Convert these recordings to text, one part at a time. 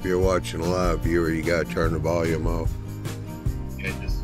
if you're watching a live viewer, you gotta turn the volume off. Yeah, just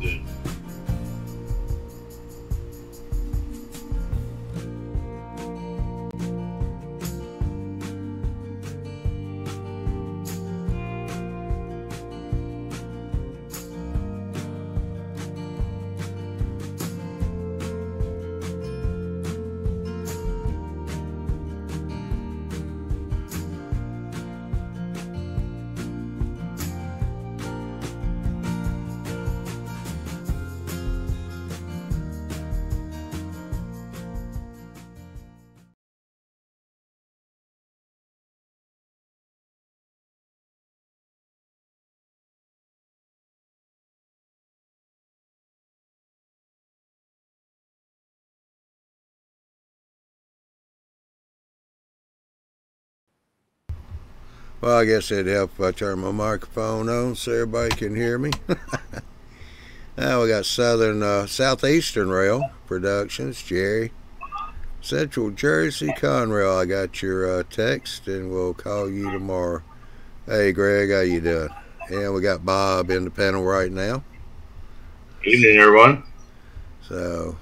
Well, I guess it'd help if I turn my microphone on so everybody can hear me. Now we got Southeastern Rail Productions, Jerry. Central Jersey Conrail, I got your text, and we'll call you tomorrow. Hey, Greg, how you doing? And we got Bob in the panel right now. evening, everyone. So,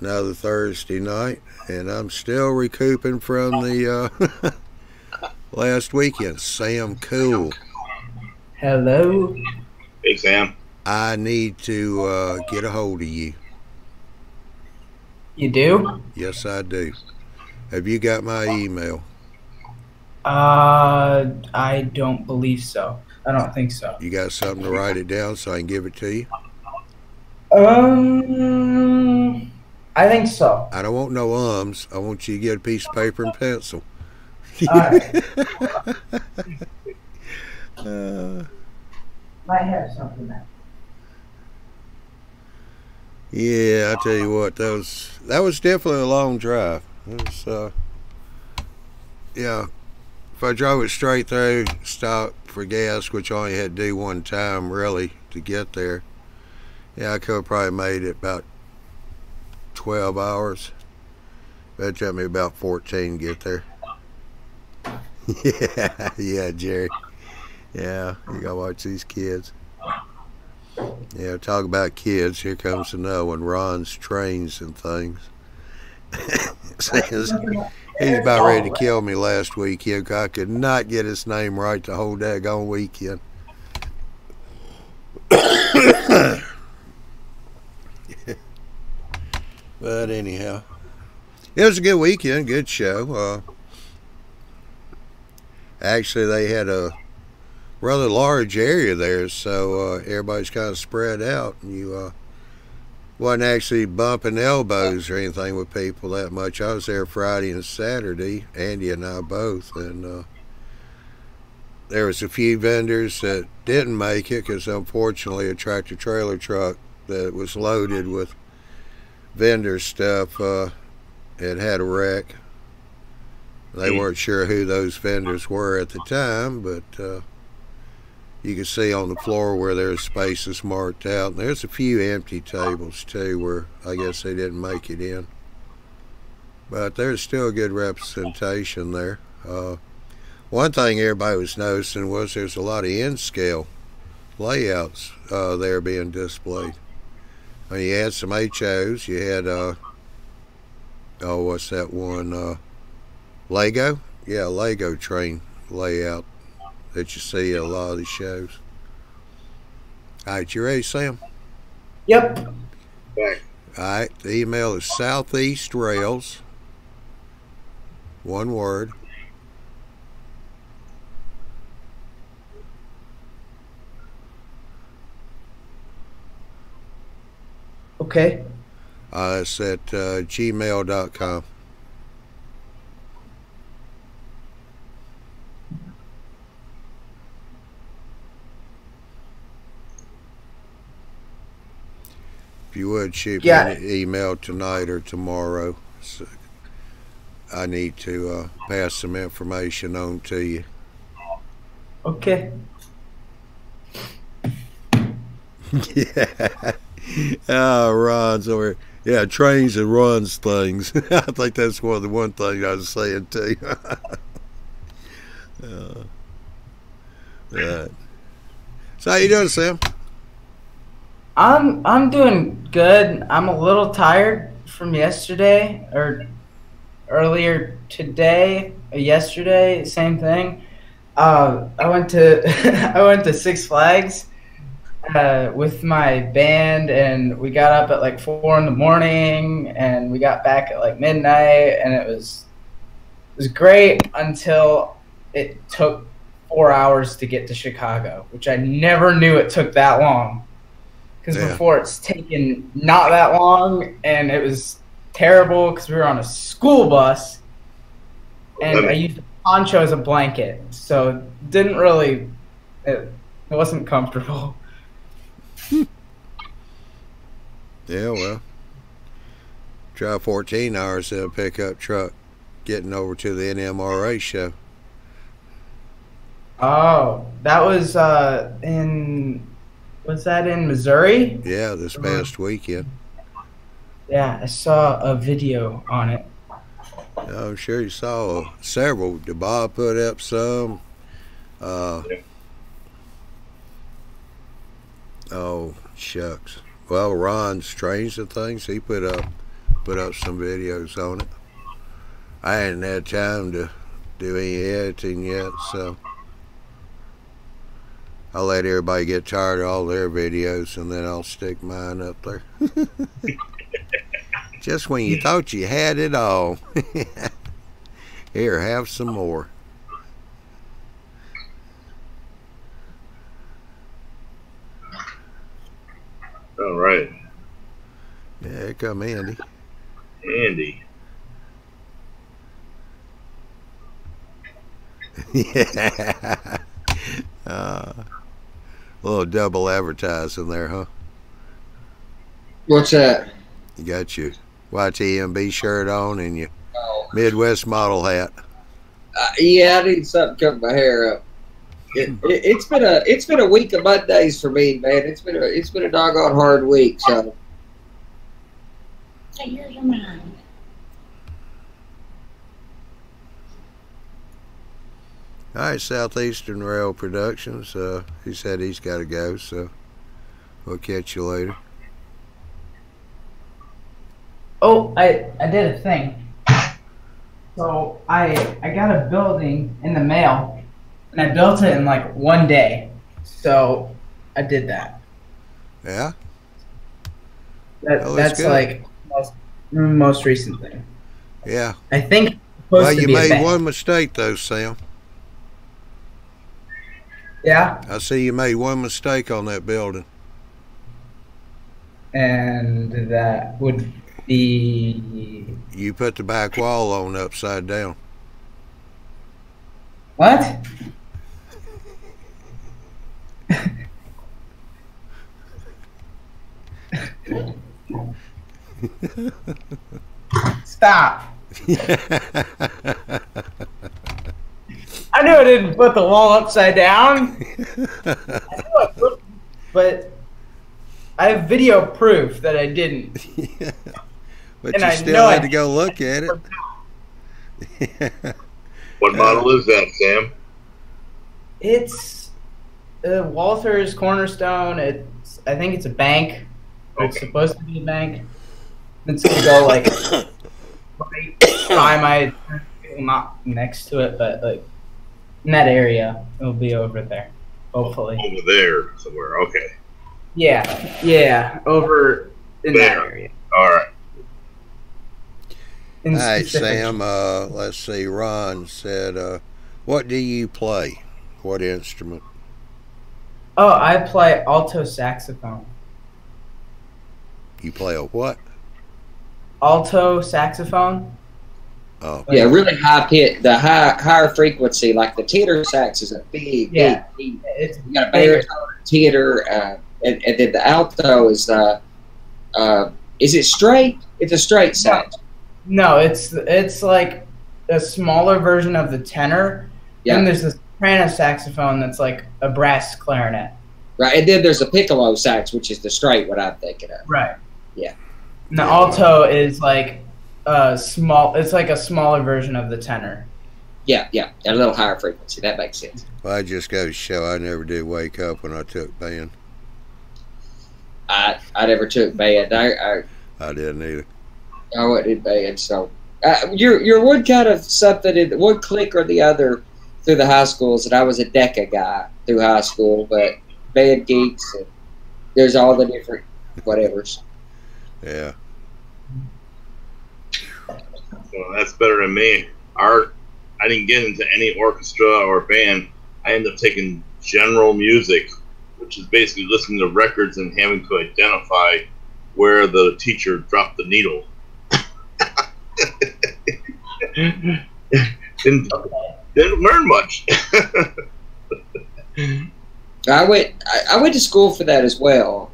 another Thursday night, and I'm still recouping from the last weekend. Sam Cool. Hello. Hey, Sam. I need to get a hold of you. You do? Yes, I do. Have you got my email? I don't believe so. I don't think so. You got something to write it down so I can give it to you? I think so. I don't want no ums. I want you to get a piece of paper and pencil. Alright. Might have something there. Yeah, I tell you what, that was definitely a long drive. It was, yeah, if I drove it straight through, stopped for gas, which I only had to do one time really to get there, yeah, I could have probably made it about 12 hours. That took me about 14 to get there. Yeah, Jerry. Yeah, you gotta watch these kids. Yeah, talk about kids. Here comes another one. Ron's trains and things. He's about ready to kill me last weekend. I could not get his name right the whole daggone weekend. But anyhow, it was a good weekend, good show. Actually, they had a rather large area there, so everybody's kind of spread out, and you wasn't actually bumping elbows or anything with people that much. I was there Friday and Saturday, Andy and I both, and there was a few vendors that didn't make it because unfortunately a tractor trailer truck that was loaded with vendor stuff had a wreck. They weren't sure who those vendors were at the time, but you can see on the floor where there's spaces marked out. And there's a few empty tables too where I guess they didn't make it in. But there's still a good representation there. One thing everybody was noticing was there's a lot of N-scale layouts there being displayed. I mean, you had some HOs, you had, oh, what's that one? Lego? Yeah, Lego train layout that you see at a lot of these shows. All right, you ready, Sam? Yep. Back. All right, the email is Southeast Rails, one word, Okay. it's at gmail.com. If you would shoot me an email tonight or tomorrow, so I need to pass some information on to you. Okay. Yeah. Oh, Ron's over. Yeah, trains and runs things. I think that's one thing I was saying too. So how you doing, Sam? I'm doing good. I'm a little tired from yesterday or earlier today. Yesterday, same thing. I went to I went to Six Flags with my band, and we got up at like 4 in the morning, and we got back at like midnight, and it was great until it took 4 hours to get to Chicago, which I never knew it took that long. Because before it's taken not that long, and it was terrible because we were on a school bus, and I used a poncho as a blanket, so it didn't really, it wasn't comfortable. Yeah, well, try 14 hours in a pickup truck getting over to the NMRA show. Oh, that was was that in Missouri? Yeah, this past weekend. Yeah, I saw a video on it. I'm sure you saw several. DeBob put up some. Oh, shucks. Well, Ron Strange and things, he put up some videos on it. I hadn't had time to do any editing yet, so I'll let everybody get tired of all their videos, and then I'll stick mine up there. Just when you thought you had it all. Here, have some more. All right. Yeah, here come Andy. Andy. Yeah. A little double advertising there, huh? What's that? You got your YTMB shirt on and your Midwest model hat. Yeah, I need something to cover my hair up. It's been a week of Mondays for me, man. It's been a doggone hard week. So. Hey, here's your mine. All right, Southeastern Rail Productions. He said he's got to go, so we'll catch you later. Oh, I did a thing. So I got a building in the mail, and I built it in like one day. So I did that. Yeah? That's good. like most recent thing. Yeah. I think it's supposed Well, to you be a made bank. one mistake, though, Sam. Yeah, I see you made one mistake on that building. and that would be You put the back wall on upside down. what? Stop. I knew I didn't put the wall upside down. But I have video proof that I didn't. But And you I still know had I to go look at it. What model is that, Sam? It's Walther's Cornerstone. I think it's a bank. Or It's Okay. supposed to be a bank. It's gonna go like right by my, well, not next to it, but like in that area. It'll be over there, hopefully. Over there somewhere. Okay. Yeah, over in that There. area. All right. In All right, specific. Sam, let's see. Ron said, what do you play? What instrument? Oh, I play alto saxophone. You play a what? Alto saxophone. Oh, Yeah, really high pitch, the higher frequency, like the tenor sax is a big, Yeah. big. It's You got a baritone, tenor, and then the alto is it straight? It's a straight sax. no, it's like a smaller version of the tenor. Yeah. And there's this soprano saxophone that's like a brass clarinet. Right, and then there's a piccolo sax, which is the straight, what I'm thinking of. Right. Yeah. And the alto is like small. It's like a smaller version of the tenor. Yeah, yeah, at a little higher frequency. That makes sense. Well, I just go to show I never did wake up when I took band. I never took band. I didn't either. I wasn't in band, so you're one kind of something in one clique or the other through the high schools, and I was a DECA guy through high school, but band geeks and there's all the different whatevers. Yeah. Well, that's better than me. I didn't get into any orchestra or band. I ended up taking general music, which is basically listening to records and having to identify where the teacher dropped the needle. didn't learn much. I went to school for that as well,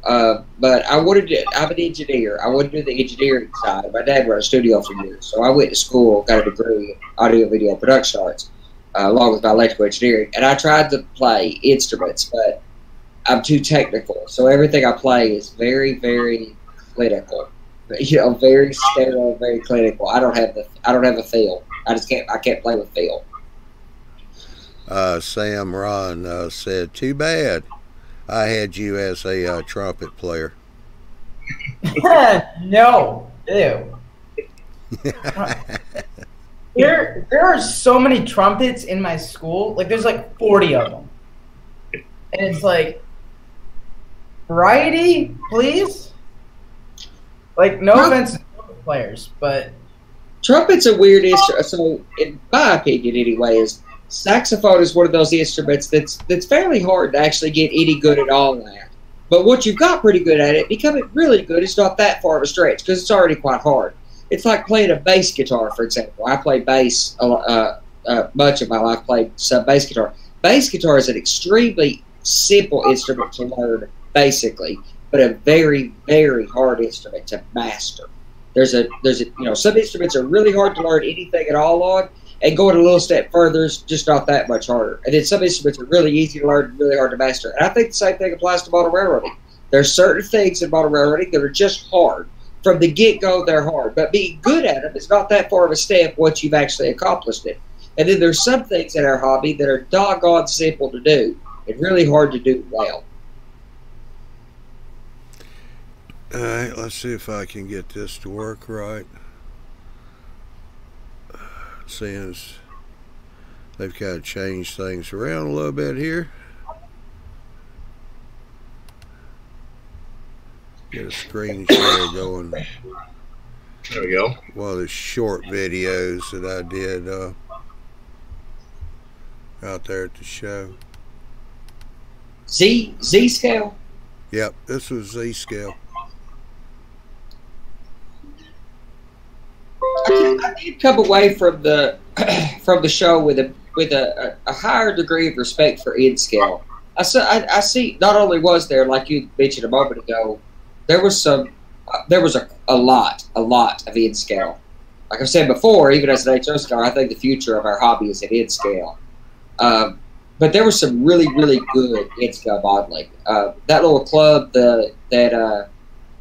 but I'm an engineer. I wanted to do the engineering side. My dad ran a studio for years, so I went to school, got a degree in audio video production arts, along with my electrical engineering. And I tried to play instruments, but I'm too technical. So everything I play is very, very clinical. Very sterile, very clinical. I don't have a feel. I can't play with feel. Sam Ron said, "Too bad. I had you as a trumpet player." No, ew. There are so many trumpets in my school. Like, there's like 40 of them, and it's like, variety, please. Like, no offense to trumpet players, but trumpet's a weird instrument. So, in my opinion, anyway, saxophone is one of those instruments that's fairly hard to actually get any good at all at. But once you've got pretty good at it, becoming really good is not that far of a stretch because it's already quite hard. It's like playing a bass guitar, for example. I played bass much of my life. Played some bass guitar. Bass guitar is an extremely simple instrument to learn, basically, but a very, very hard instrument to master. There's some instruments are really hard to learn anything at all on. And going a little step further is just not that much harder. And then some instruments are really easy to learn and really hard to master. And I think the same thing applies to model railroading. There's certain things in model railroading that are just hard. From the get-go, they're hard. But being good at them is not that far of a step once you've actually accomplished it. And then there's some things in our hobby that are doggone simple to do and really hard to do well. All right, let's see if I can get this to work right. Seeing as they've kind of changed things around a little bit here. Get a screen share going. There we go. One of the short videos that I did out there at the show. Z scale? Yep, this was Z scale. I did come away from the show with a higher degree of respect for N scale. I see. Not only was there, like you mentioned a moment ago, there was a lot of N scale. Like I said before, even as an HO scholar, I think the future of our hobby is at N scale. But there was some really, really good N scale modeling. That little club that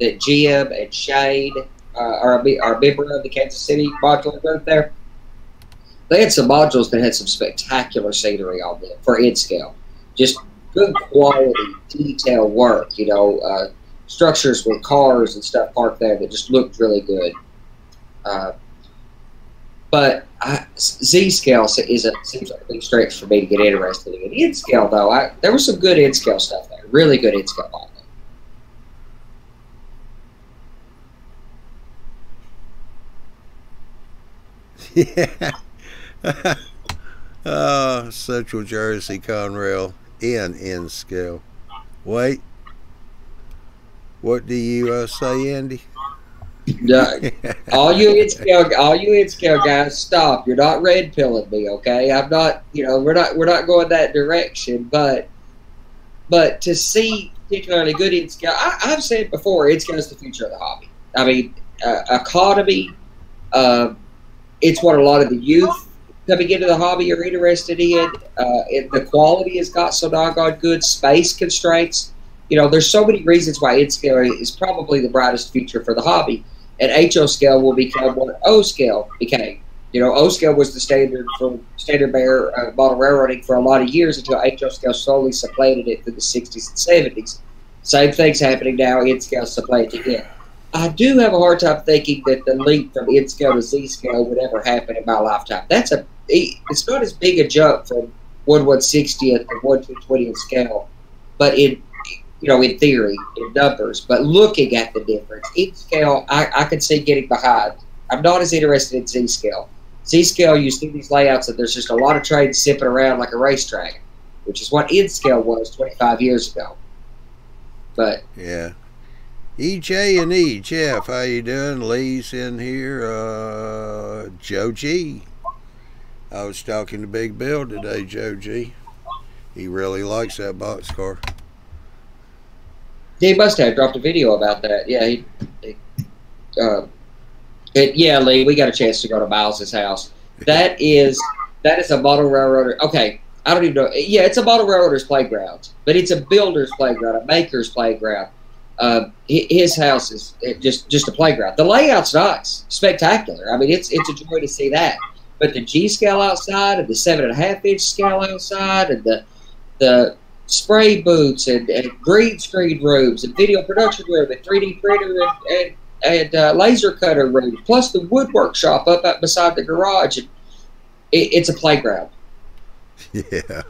Jim and Shane are a member of the Kansas City modular group there. They had some modules that had some spectacular scenery on them for N scale. Just good quality, detailed work, structures with cars and stuff parked there that just looked really good. But Z scale seems like a big stretch for me to get interested in. N scale, though, there was some good N scale stuff there. Really good N scale modeling. Yeah. Central Jersey Conrail in scale. Wait. What do you say, Andy? All you N scale guys, stop. You're not red pilling me, okay? I'm not. We're not going that direction. But to see particularly good N scale, I've said before, N scale is the future of the hobby. I mean, economy. It's what a lot of the youth coming into the hobby are interested in. The quality has got so doggone good. Space constraints. There's so many reasons why N scale is probably the brightest future for the hobby. And HO scale will become what O scale became. You know, O scale was the standard for standard bearer model railroading for a lot of years until HO scale slowly supplanted it through the 60s and 70s. Same thing's happening now. N scale supplanting it. I do have a hard time thinking that the leap from N scale to Z scale would ever happen in my lifetime. It's not as big a jump from 1/160th to 1/220th scale, but in theory, in numbers. But looking at the difference, N scale, I could see getting behind. I'm not as interested in Z scale. Z scale, you see these layouts and there's just a lot of trains zipping around like a racetrack, which is what N scale was 25 years ago. But yeah. EJ and E, Jeff, how you doing? Lee's in here. Joe G. I was talking to Big Bill today, Joe G. He really likes that boxcar. He must have dropped a video about that. Yeah, yeah, Lee, we got a chance to go to Miles's house. That is a model railroader. Okay, I don't even know. Yeah, it's a model railroader's playground, but it's a builder's playground, a maker's playground. His house is just a playground. The layout's nice, spectacular. I mean, it's a joy to see that. But the G scale outside, and the 7.5-inch scale outside, and the spray booths, and green screen rooms, and video production room, and 3D printer, and laser cutter rooms, plus the woodwork shop up beside the garage. And it's a playground. Yeah.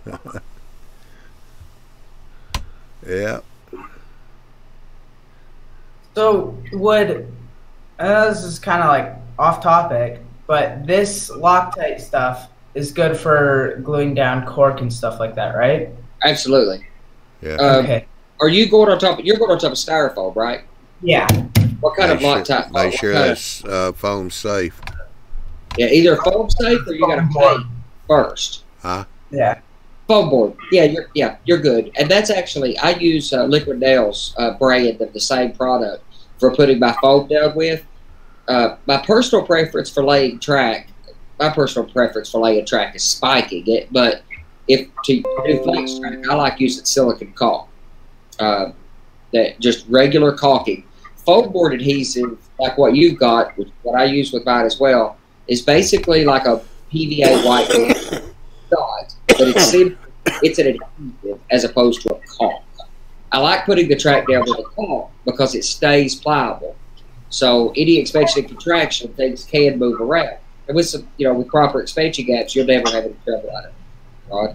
Yeah. So this is kind of like off topic, but this Loctite stuff is good for gluing down cork and stuff like that, right? Absolutely. Yeah. Okay. Are you going on top? You're going on top of styrofoam, right? Yeah. What kind of Loctite? Make sure that's foam safe. Yeah, either foam safe or you got to paint first. Huh? Yeah. Foam board. Yeah, you're good. And that's actually, I use Liquid Nails brand of the same product for putting my foam down with. My personal preference for laying track is spiking it, but if to do flex track, I like using silicone caulk. That just regular caulking. Foam board adhesive, like what you've got, which what I use with mine as well, is basically like a PVA white dot, but it's an adhesive as opposed to a caulk. I like putting the track down with a caulk because it stays pliable. So any expansion and contraction, things can move around. And with some, with proper expansion gaps, you'll never have any trouble on it. Right?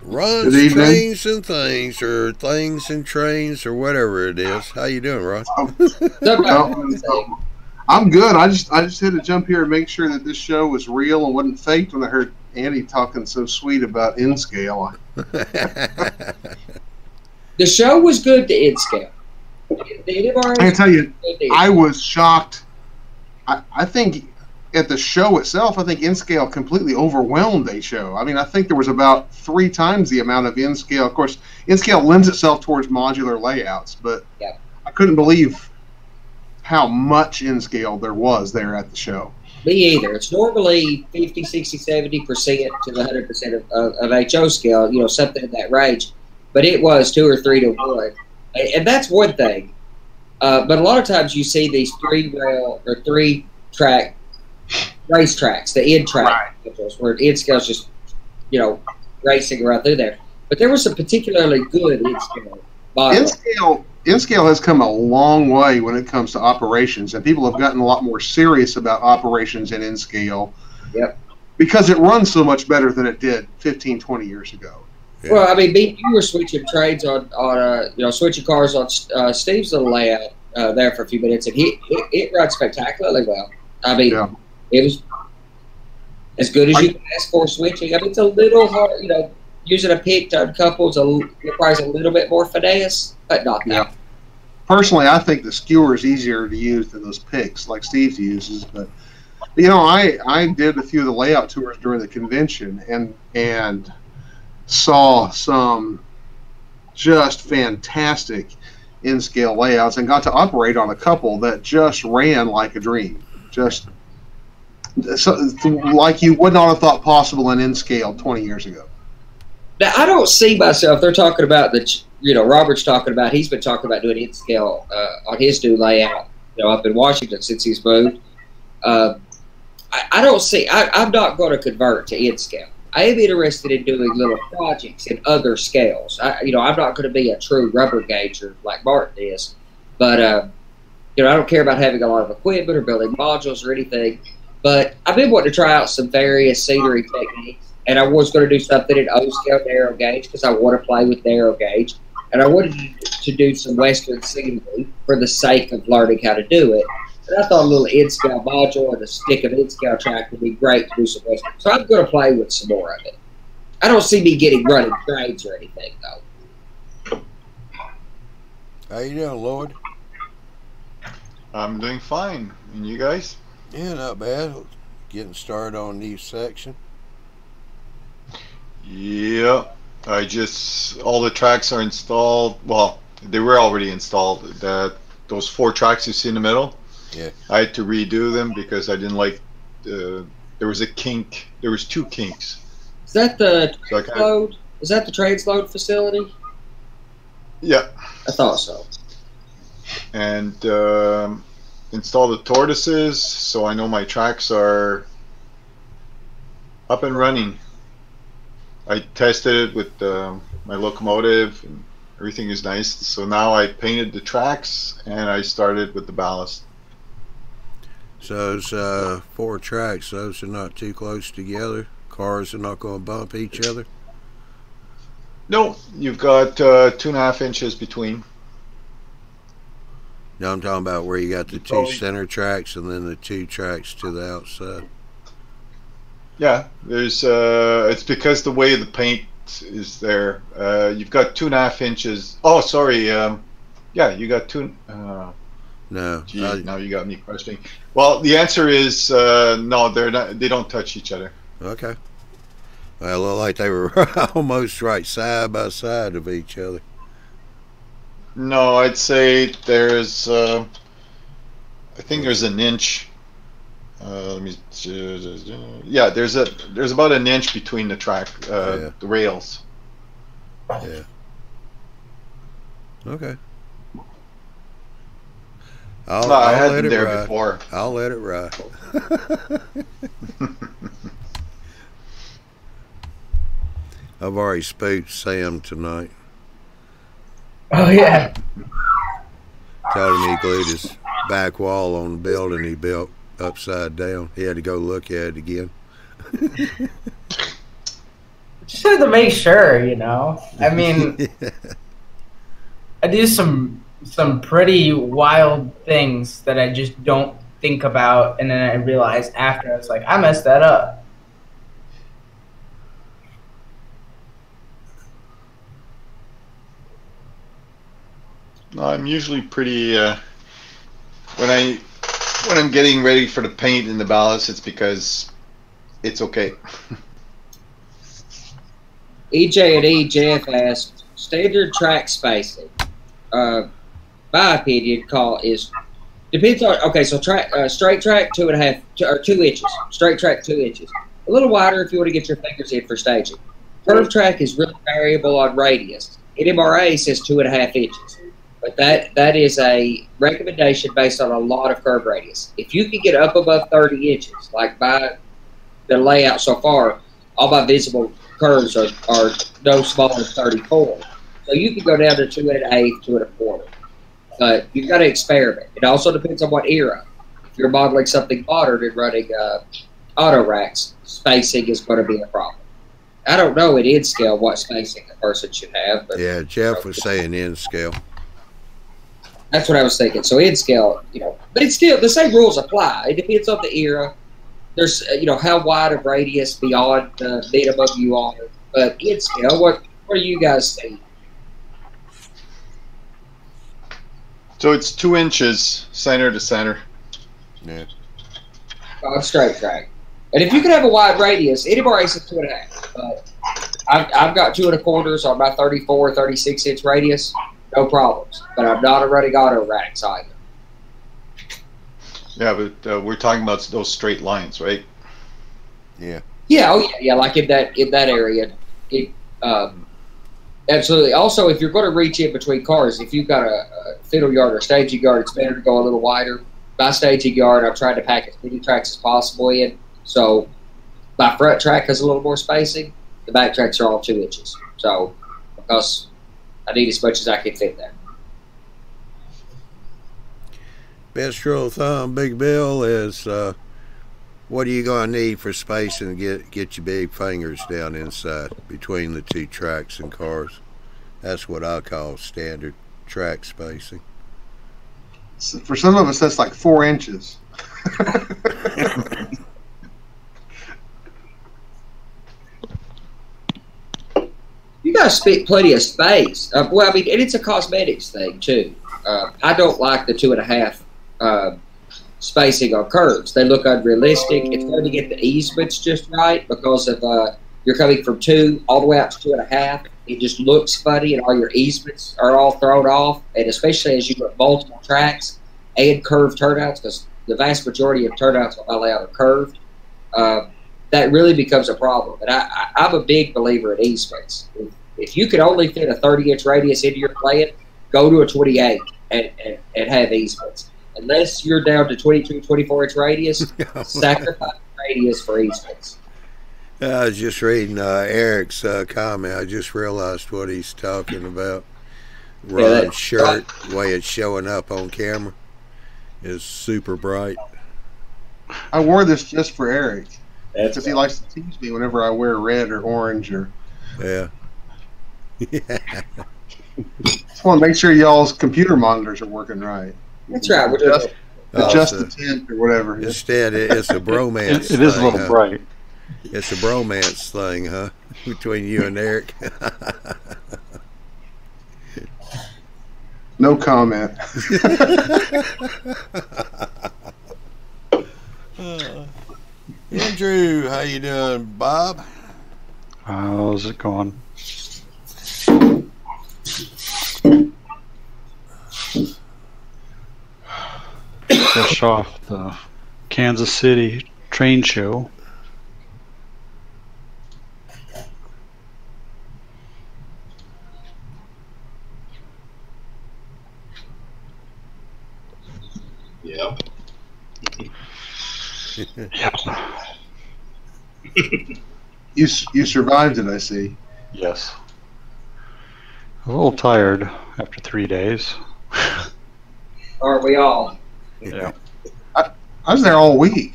Runs, trains, and things, or things and trains, or whatever it is. How you doing, Ron? I'm good. I just had to jump here and make sure that this show was real and wasn't faked when I heard Andy talking so sweet about N scale. The show was good to N scale. I can tell you, I was shocked. I think at the show itself, I think N scale completely overwhelmed a show. I mean, I think there was about 3 times the amount of N scale. Of course, N scale lends itself towards modular layouts, but yeah. I couldn't believe how much N scale there was there at the show. Me either. It's normally 50, 60, 70% to the 100% of HO scale, something in that range. But it was 2 or 3 to 1. And that's one thing. But a lot of times you see these 3-track racetracks, the N track, where N scale's just, racing around through there. But there was some particularly good N scale models. N scale has come a long way when it comes to operations, and people have gotten a lot more serious about operations in N scale. Yep. Because it runs so much better than it did 15, 20 years ago. Yeah. Well, I mean, you were switching trains on switching cars on Steve's little layout there for a few minutes, and it runs spectacularly well. I mean, It was as good as you can ask for switching. I mean, it's a little hard, using a pick to uncouple requires a little bit more finesse, but not that. Yeah. Personally, I think the skewer is easier to use than those picks like Steve uses, but I did a few of the layout tours during the convention and saw some just fantastic in-scale layouts and got to operate on a couple that just ran like a dream. Just like you would not have thought possible in in-scale 20 years ago. Now, I don't see myself, they're talking about Robert's talking about, he's been talking about doing in-scale on his new layout, up in Washington since he's moved. I I don't see. I'm not going to convert to N scale. I am interested in doing little projects in other scales. I'm not going to be a true rubber gauger like Martin is, but I don't care about having a lot of equipment or building modules or anything. But I've been wanting to try out some various scenery techniques, and I was going to do something in O scale narrow gauge because I want to play with narrow gauge, and I wanted to do some Western scenery for the sake of learning how to do it. And I thought a little N-scale module and a stick of N-scale track would be great to do some Western. So I'm going to play with some more of it. I don't see me running trades or anything, though. How you doing, Lloyd? I'm doing fine. And you guys? Yeah, not bad. Getting started on a new section. Yeah. All the tracks are installed. Well, they were already installed. Those 4 tracks you see in the middle. Yeah. I had to redo them because I didn't like. There was a kink. There was 2 kinks. Is that the transload? Is that the transload facility? Yeah. I thought so. And install the tortoises, so I know my tracks are up and running. I tested it with my locomotive, and everything is nice. So now I painted the tracks, and I started with the ballast. So those 4 tracks, those are not too close together. Cars are not going to bump each other. No, you've got 2.5 inches between. No, I'm talking about where you got the 2 center tracks and then the 2 tracks to the outside. Yeah, there's. It's because the way the paint is there. You've got 2.5 inches. Oh, sorry. Yeah, you got 2. No. Gee, now you got me questioning. Well, the answer is no. They're not. They don't touch each other. Okay. Well, it looked like they were almost right side by side of each other. No, I'd say there's. I think there's an inch. Let me. Yeah, there's about an inch between the the rails. Yeah. Okay. I had them there before. I'll let it ride. I've already spooked Sam tonight. Oh, yeah. Told him he glued his back wall on the building he built upside down. He had to go look at it again. Just had to make sure, I mean, I do some pretty wild things that I just don't think about, and then I realize after, I was like, I messed that up. No, I'm usually pretty. When I'm getting ready for the paint and the ballast, it's because it's okay. EJ and EJF asked, standard track spacing. My opinion, depends on. Okay, so straight track 2.5 or 2 inches. Straight track 2 inches. A little wider if you want to get your fingers in for staging. Curve track is really variable on radius. NMRA says 2.5 inches. But that is a recommendation based on a lot of curve radius. If you can get up above 30 inches, like by the layout so far, all my visible curves are no smaller than 34. So you can go down to 2.125, 2.25. But you've got to experiment. It also depends on what era. If you're modeling something modern and running auto racks, spacing is going to be a problem. I don't know in N scale what spacing a person should have. But, yeah, Jeff was saying N scale. That's what I was thinking. So N scale, but it's still the same rules apply. It depends on the era. There's, how wide of radius beyond the minimum you are. But N scale, what do you guys think? So it's 2 inches center to center. Yeah. On straight track. And if you can have a wide radius, anybody says 2.5. But I've got 2.25 on my 34, 36 inch radius. No problems. But I'm not a running auto racks either. Yeah, but we're talking about those straight lines, right? Yeah. Yeah, oh yeah, like in that area. Absolutely. Also, if you're going to reach in between cars, if you've got a fiddle yard or staging yard, it's better to go a little wider. My staging yard, I'm trying to pack as many tracks as possible in. So my front track has a little more spacing. The back tracks are all 2 inches. So because I need as much as I can fit there. Best rule of thumb, Big Bill, is what are you going to need for spacing to get your big fingers down inside between the 2 tracks and cars? That's what I call standard track spacing. For some of us, that's like 4 inches. You guys spent plenty of space. Well, I mean, and it's a cosmetics thing too. I don't like the 2.5 spacing on curves. They look unrealistic. It's going to get the easements just right because of you're coming from 2 all the way out to 2.5. It just looks funny, and all your easements are all thrown off. And especially as you go multiple tracks and curved turnouts, because the vast majority of turnouts on my layout are curved. That really becomes a problem. And I'm a big believer in easements. If you can only fit a 30-inch radius into your plan, go to a 28 and have easements. Unless you're down to 22, 24-inch radius, sacrifice radius for easements. I was just reading Eric's comment. I just realized what he's talking about. Ron's shirt, the way it's showing up on camera, is super bright. I wore this just for Eric. Because he likes to tease me whenever I wear red or orange or. Yeah. Just want to make sure y'all's computer monitors are working right. That's right. Adjust the tint or whatever. Instead, it's a bromance. It is a little bright. It's a bromance thing, huh? Between you and Eric. No comment. Andrew, how you doing, Bob? How's it going? Fresh off the Kansas City train show. Yep. Yep. You survived it, I see. Yes. A little tired after 3 days. Aren't we all? Yeah. I was there all week.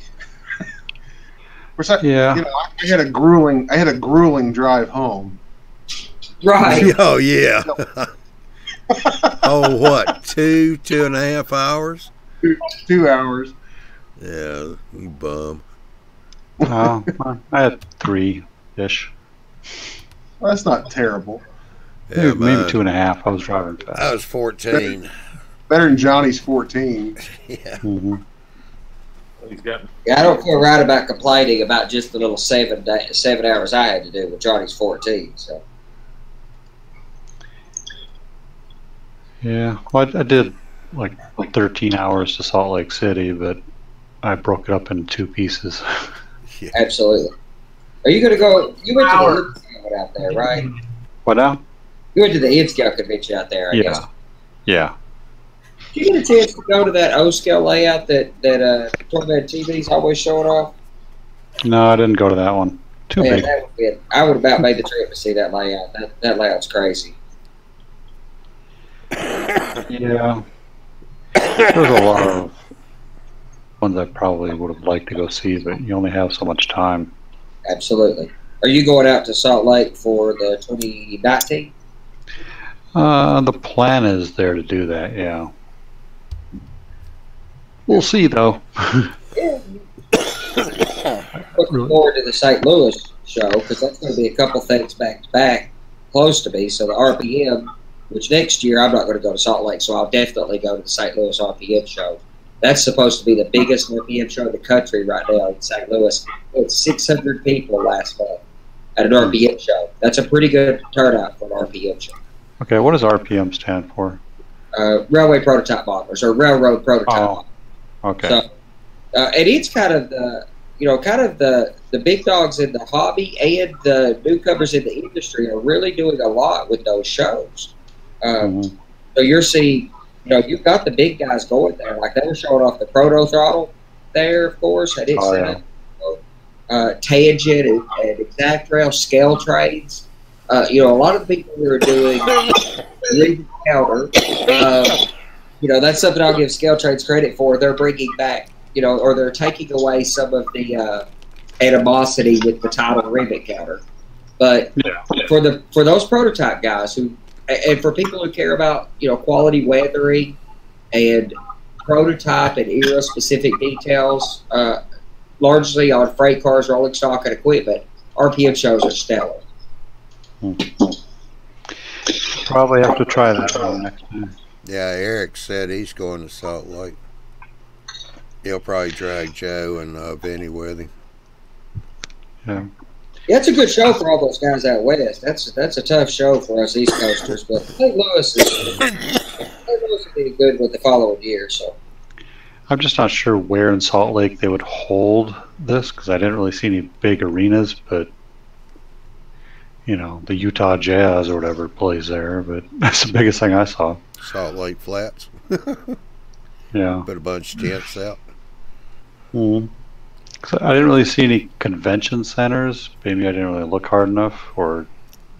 Yeah. You know, I had a grueling drive home. Right. Oh yeah. Oh, what? 2.5 hours? 2 hours. Yeah, you bum. I had 3-ish. Well, that's not terrible. Yeah, Maybe 2.5. I was driving fast. I was 14. Better than Johnny's 14. Yeah. Mm-hmm. Yeah, I don't feel right about complaining about just the little 7 hours I had to do with Johnny's 14. So. Yeah, well, I did like 13 hours to Salt Lake City, but I broke it up into 2 pieces. Yeah. Absolutely. Are you going to go? You went to the InScout out there, right? What now? You went to the InScout convention out there, I Yeah. guess. Yeah. Did you get a chance to go to that O-scale layout that Tornado TV's always showing off? No, I didn't go to that one. Too Man, big. that would be I would have about made the trip to see that layout. That layout's crazy. Yeah. There's a lot of ones I probably would have liked to go see, but you only have so much time. Absolutely. Are you going out to Salt Lake for the 2019? The plan is there to do that, yeah. We'll see, though. Looking forward to the St. Louis show because that's going to be a couple things back to back close to me. So the RPM, which next year I'm not going to go to Salt Lake, so I'll definitely go to the St. Louis RPM show. That's supposed to be the biggest RPM show in the country right now in St. Louis. It's 600 people last month at an RPM show. That's a pretty good turnout for an RPM show. Okay, what does RPM stand for? Railway Prototype Modelers, or Railroad Prototype Modelers. Okay. So, and it's kind of the big dogs in the hobby and the newcomers in the industry are really doing a lot with those shows. So you're seeing, you've got the big guys going there. Like they were showing off the proto throttle there, of course. I didn't see that. Tangent and Exact Rail, scale trades. You know, a lot of the people who are doing read counter, you know, that's something I'll give scale trades credit for. They're bringing back, you know, or they're taking away some of the animosity with the title remit counter. But for those prototype guys who, and for people who care about, you know, quality weathering and prototype and era specific details, largely on freight cars, rolling stock, and equipment, RPM shows are stellar. Probably have to try that one next time. Yeah, Eric said he's going to Salt Lake. He'll probably drag Joe and Vinny with him. Yeah. Yeah, it's a good show for all those guys out west. That's a tough show for us East Coasters, but St. Louis will be good with the following year. So I'm just not sure where in Salt Lake they would hold this, because I didn't really see any big arenas, but you know, the Utah Jazz or whatever plays there, but that's the biggest thing I saw. Salt Lake Flats. Yeah. Put a bunch of tents out. I didn't really see any convention centers. Maybe I didn't really look hard enough or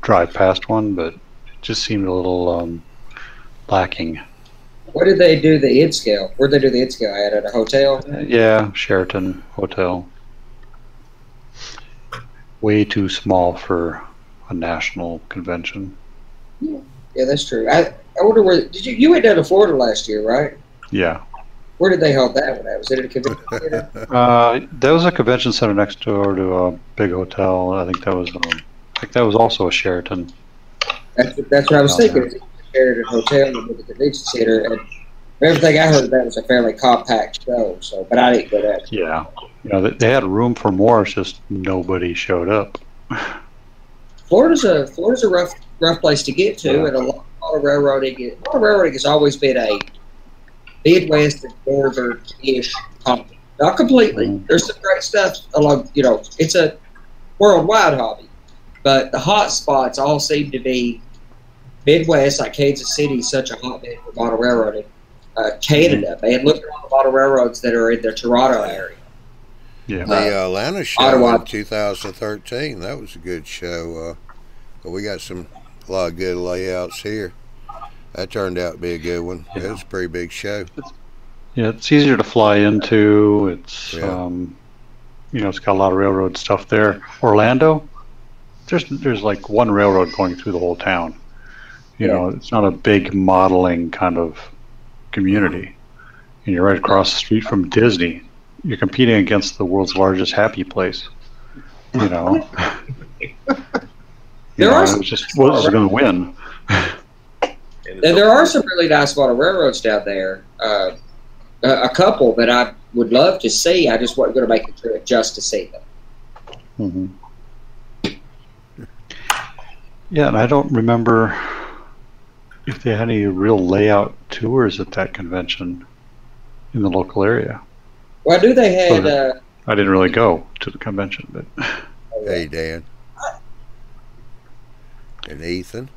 drive past one, but it just seemed a little lacking. where did they do the id scale? Where'd they do the id scale at a hotel? Yeah, Sheraton Hotel. Way too small for a national convention. Yeah, that's true. I wonder where you went down to Florida last year, right? Yeah. Where did they hold that one at? Was it at a convention center? There was a convention center next door to a big hotel. I think that was also a Sheraton. That's what I was thinking. It's a Sheraton Hotel with the convention center, and everything I heard of that was a fairly compact show. So, but I didn't go there. Yeah. You know, they had room for more. It's just nobody showed up. Florida's a rough place to get to, and a lot of railroading. Has always been a Midwest and Northern-ish hobby. Not completely. There's some great stuff along. You know, it's a worldwide hobby, but the hot spots all seem to be Midwest. Like Kansas City is such a hotbed for model railroading. Canada, man, look at all the model railroads that are in the Toronto area. Yeah. The Atlanta show Ottawa. in 2013, that was a good show. But we got a lot of good layouts here. That turned out to be a good one. Yeah. It was a pretty big show. Yeah, it's easier to fly into. It's Yeah. you know, it's got a lot of railroad stuff there. Orlando, there's like one railroad going through the whole town. You know, it's not a big modeling kind of community. And you're right across the street from Disney. You're competing against the world's largest happy place. You know, it's just what's going to win. And there are some really nice model railroads down there. A couple that I would love to see. I just wasn't going to make the trip just to see them. Yeah, and I don't remember if they had any real layout tours at that convention in the local area. Well, I knew they had. I didn't really go to the convention, but Hey, Dan. And Ethan.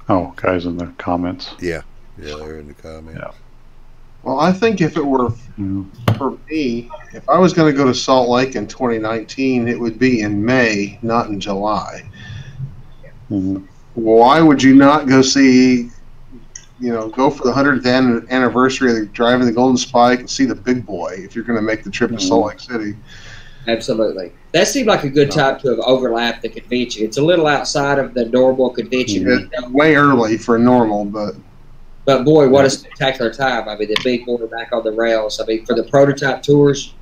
oh, guys in the comments. Yeah. Yeah, they're in the comments. Yeah. Well, I think if it were for me, if I was going to go to Salt Lake in 2019, it would be in May, not in July. Why would you not go see, go for the 100th anniversary of the driving the Golden Spike and see the big boy if you're going to make the trip to Salt Lake City? Absolutely. That seemed like a good time to have overlapped the convention. It's a little outside of the normal convention. It's way early for normal, But boy, what a spectacular time. I mean, the big boy back on the rails. I mean, for the prototype tours,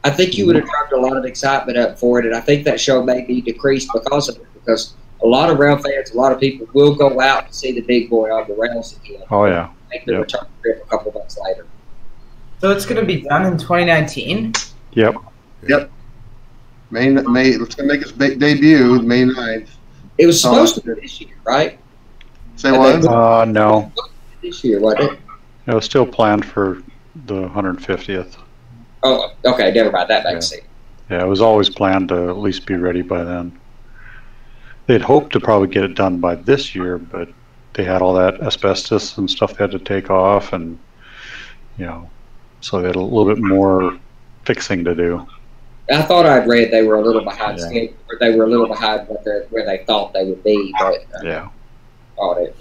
I think you would have drummed a lot of excitement up for it, and I think that show may be decreased because of it, because a lot of rail fans, a lot of people will go out to see the big boy on the rails again. Oh, yeah. Make the return trip a couple months later. So it's going to be done in 2019? Yep. May let's make its big debut May 9th. It was supposed to be this year, right? Say what? No. This year, wasn't it? It was still planned for the 150th. Oh, okay, never mind. That makes sense. Yeah, it was always planned to at least be ready by then. They'd hoped to probably get it done by this year, but they had all that asbestos and stuff they had to take off, and so they had a little bit more fixing to do. I thought I'd read they were a little behind Yeah. schedule, or they were a little behind where they thought they would be, but Yeah. audit.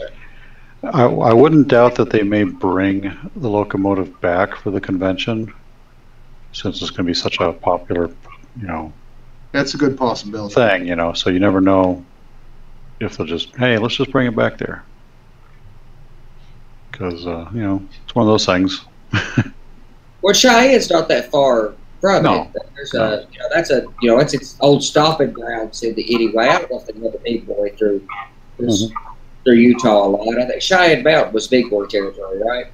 I wouldn't doubt that they may bring the locomotive back for the convention, since it's going to be such a popular, That's a good possibility. thing, so you never know if they'll just, hey, let's just bring it back there. Because, it's one of those things. Well, Cheyenne's not that far from No. it. There's that's its old stopping grounds in the anyway. I don't know if they know the big boy through Utah a lot. I think Cheyenne Mountain was big boy territory, right?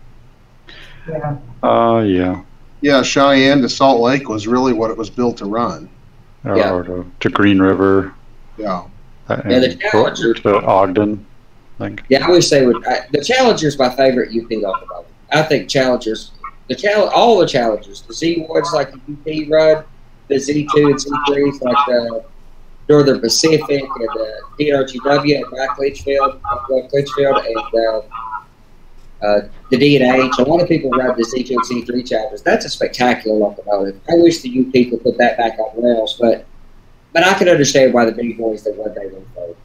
Yeah. Yeah. Yeah, Cheyenne to Salt Lake was really what it was built to run. Yeah. Or to Green River. Yeah. Yeah, the Challenger. To Ogden, I think. Yeah, I wish they would. The Challenger's my favorite UP locomotive. I think Challengers, all the Challengers, the Z1s like the UP run, the Z2 and Z3s like the Northern Pacific and the DRGW and Mike Litchfield, and the D&H. A lot of people run the Z2 and Z3 Challengers. That's a spectacular locomotive. I wish the UP could put that back on rails, but I can understand why the big boys that run they run first.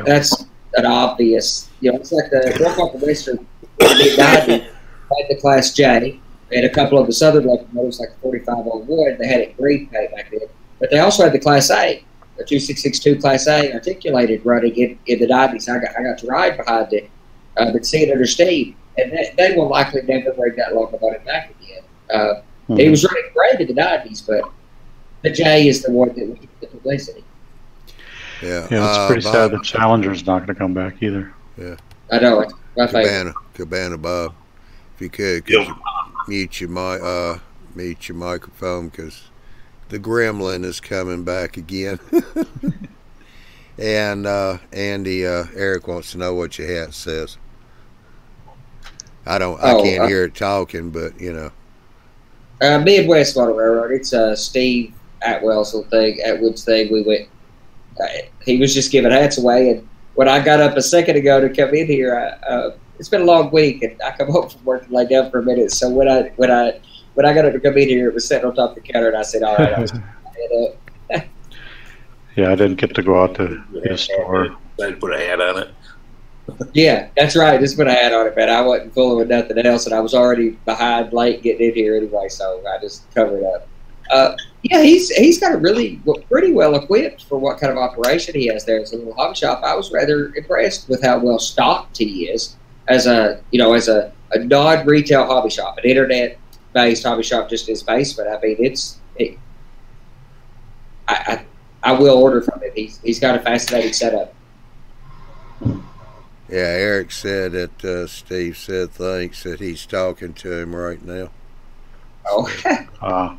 That's an obvious, it's like the Norfolk Western had the Class J, and a couple of the Southern locomotives like the 4501, they had it green paint back then, but they also had the Class A, the 2662 Class A articulated running in the 90s. I got to ride behind it, but see it under steam, and they will likely never bring that locomotive back again. It was running great in the 90s, but the J is the one that we get the publicity. Yeah, it's pretty sad the Challenger's not going to come back either. Yeah, I know. It's my favorite. Cabana Bob, if you could you mute your microphone, because the gremlin is coming back again. And Andy, Eric wants to know what your hat says. I can't hear it talking, but Midwest Motor Railroad. It's Steve Atwood's thing. We went. He was just giving hats away, and when I got up a second ago to come in here, it's been a long week, and I come home from work and lay down for a minute. So when I got up to come in here, it was sitting on top of the counter, and I said, "All right." I was Yeah, I didn't get to go out to the store. I put a hat on it. Yeah, that's right. Just put a hat on it, man. I wasn't fooling with nothing else, and I was already behind late getting in here anyway, so I just covered up. Yeah, he's got a really pretty well equipped for what kind of operation he has there. It's a little hobby shop. I was rather impressed with how well stocked he is as a non-retail hobby shop, an internet-based hobby shop, just his basement. I mean, I will order from him. He's got a fascinating setup. Yeah, Eric said that Steve said thanks that he's talking to him right now. Oh.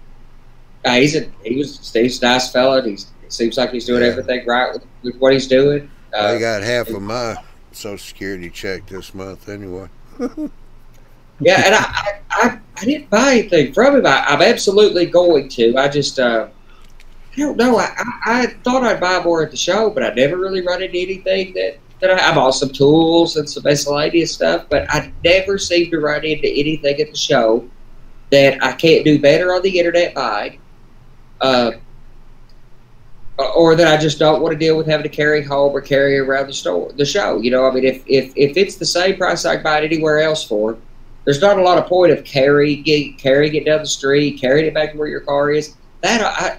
Steve's a nice fella. It seems like he's doing everything right with what he's doing. I got half of my Social Security check this month anyway. Yeah, and I didn't buy anything from him. I'm absolutely going to. I just I don't know. I thought I'd buy more at the show, but I never really run into anything that I bought some tools and some miscellaneous stuff, but I never seem to run into anything at the show that I can't do better on the internet buying. Or that I just don't want to deal with having to carry home or carry around the show. I mean, if it's the same price I can buy it anywhere else for, there's not a lot of point of carrying it down the street, carrying it back to where your car is. I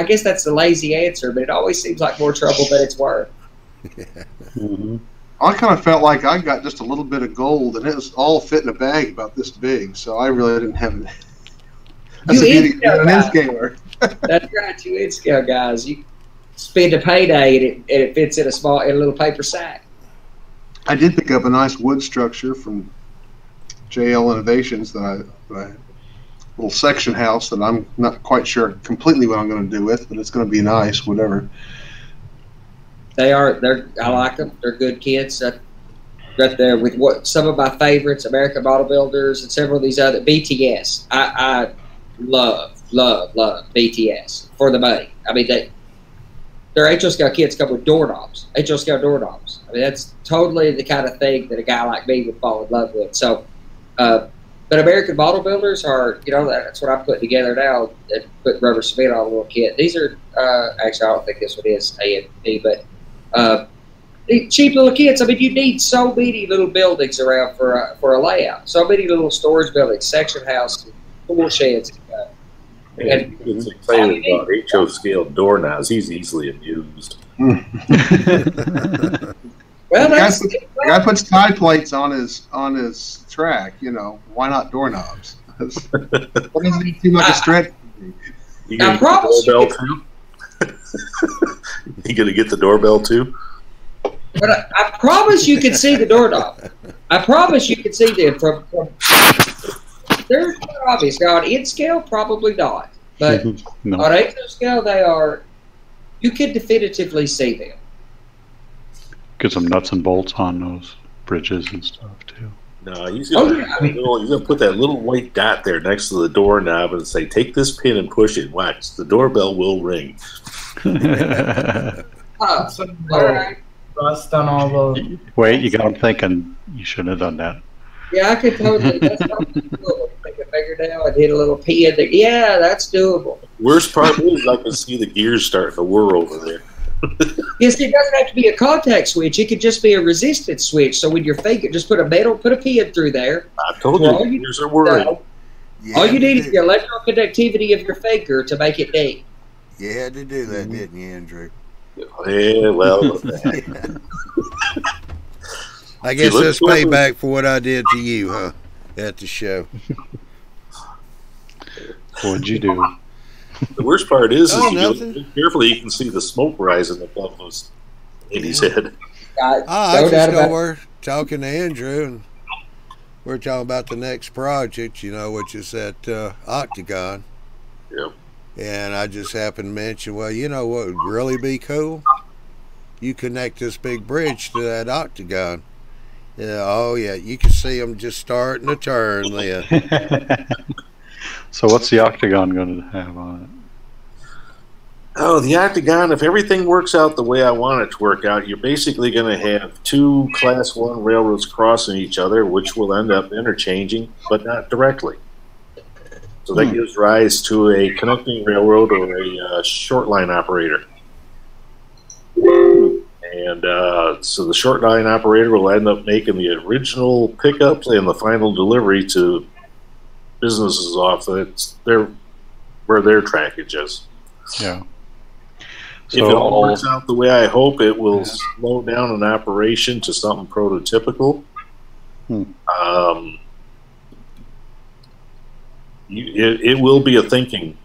guess that's the lazy answer, but it always seems like more trouble than it's worth. Mm-hmm. I kind of felt like I got just a little bit of gold, and it was all fit in a bag about this big, so I really didn't have it. That's You a beauty. An N-scaler. That's right, you in-scale guys. You spend a payday and it fits in a little paper sack. I did pick up a nice wood structure from JL Innovations that little section house that I'm not quite sure completely what I'm going to do with, but it's going to be nice, whatever. I like them. They're good kids. Right there with some of my favorites, American Model Builders and several of these other BTS. I love BTS for the money. I mean, their HO scale kits come with doorknobs, HO scale doorknobs. I mean, that's totally the kind of thing that a guy like me would fall in love with. So, but American model builders are, you know, that's what I'm putting together now, and put rubber cement on a little kit. These are, actually, I don't think this one is A&P, but cheap little kits. I mean, you need so many little buildings around for a layout. So many little storage buildings, section houses, tool sheds. And it's excited about HO scale doorknobs. He's easily amused. Well, the guy puts tie plates on his track. You know, why not doorknobs? That doesn't need too much a stretch. You gonna get the doorbell too? You gonna get the doorbell too? But I promise you can see the doorknob. I promise you can see them from they're quite obvious. Now, on inch scale, probably not. But No. on HO scale, they are, you can definitively see them. Get some nuts and bolts on those bridges and stuff too. No, he's gonna, he's gonna put that little white dot there next to the doorknob and say, "Take this pin and push it. Watch, the doorbell will ring." All right. Rust on all those. Wait, you got them thinking you shouldn't have done that. Yeah, I could totally, that's totally doable. Take a fingernail and hit a little pin. Yeah, that's doable. Worst part is I can see the gears starting to whir over there. Yes, it doesn't have to be a contact switch. It could just be a resistance switch. So with your finger, just put a pin through there. I told you, the gears are whirring. All you need is the electrical conductivity of your finger to make it ding. You had to do that, didn't you, Andrew? Yeah, well, I guess that's payback for what I did to you, huh? At the show. What'd you do? the worst part is Oh, you nothing. look carefully, you can see the smoke rising above those in his head. I No doubt just about know we're talking to Andrew, and we're talking about the next project, you know, which is that octagon. Yep. And I just happened to mention, well, you know what would really be cool? You connect this big bridge to that octagon. Yeah, oh yeah, you can see them just starting to turn then. So what's the octagon going to have on it? Oh, the octagon, if everything works out the way I want it to work out, you're basically going to have two Class 1 railroads crossing each other, which will end up interchanging, but not directly. So that gives rise to a connecting railroad or a short line operator. And so the short line operator will end up making the original pickups and the final delivery to businesses off where their trackage is. Yeah. If it all works out the way I hope, it will slow down an operation to something prototypical. It will be a thinking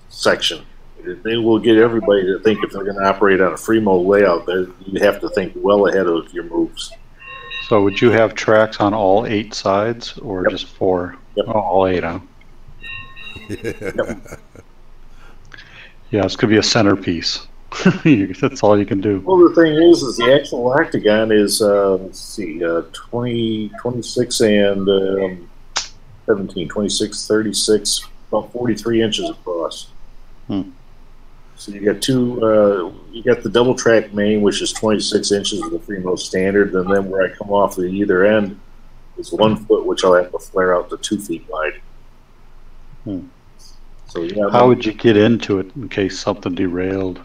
section. They will get everybody to think if they're going to operate on a free mode layout, that you have to think well ahead of your moves. So would you have tracks on all 8 sides or just 4? Yep. Oh, all 8, huh? Yeah, it's going to be a centerpiece. That's all you can do. Well, the thing is the actual octagon is, let's see, 20, 26, and 17, 26, 36, about 43 inches across. So you got you got the double track main, which is 26 inches of the free mode standard, and then where I come off the either end is 1 foot, which I'll have to flare out to 2 feet wide. So how would you get into it in case something derailed?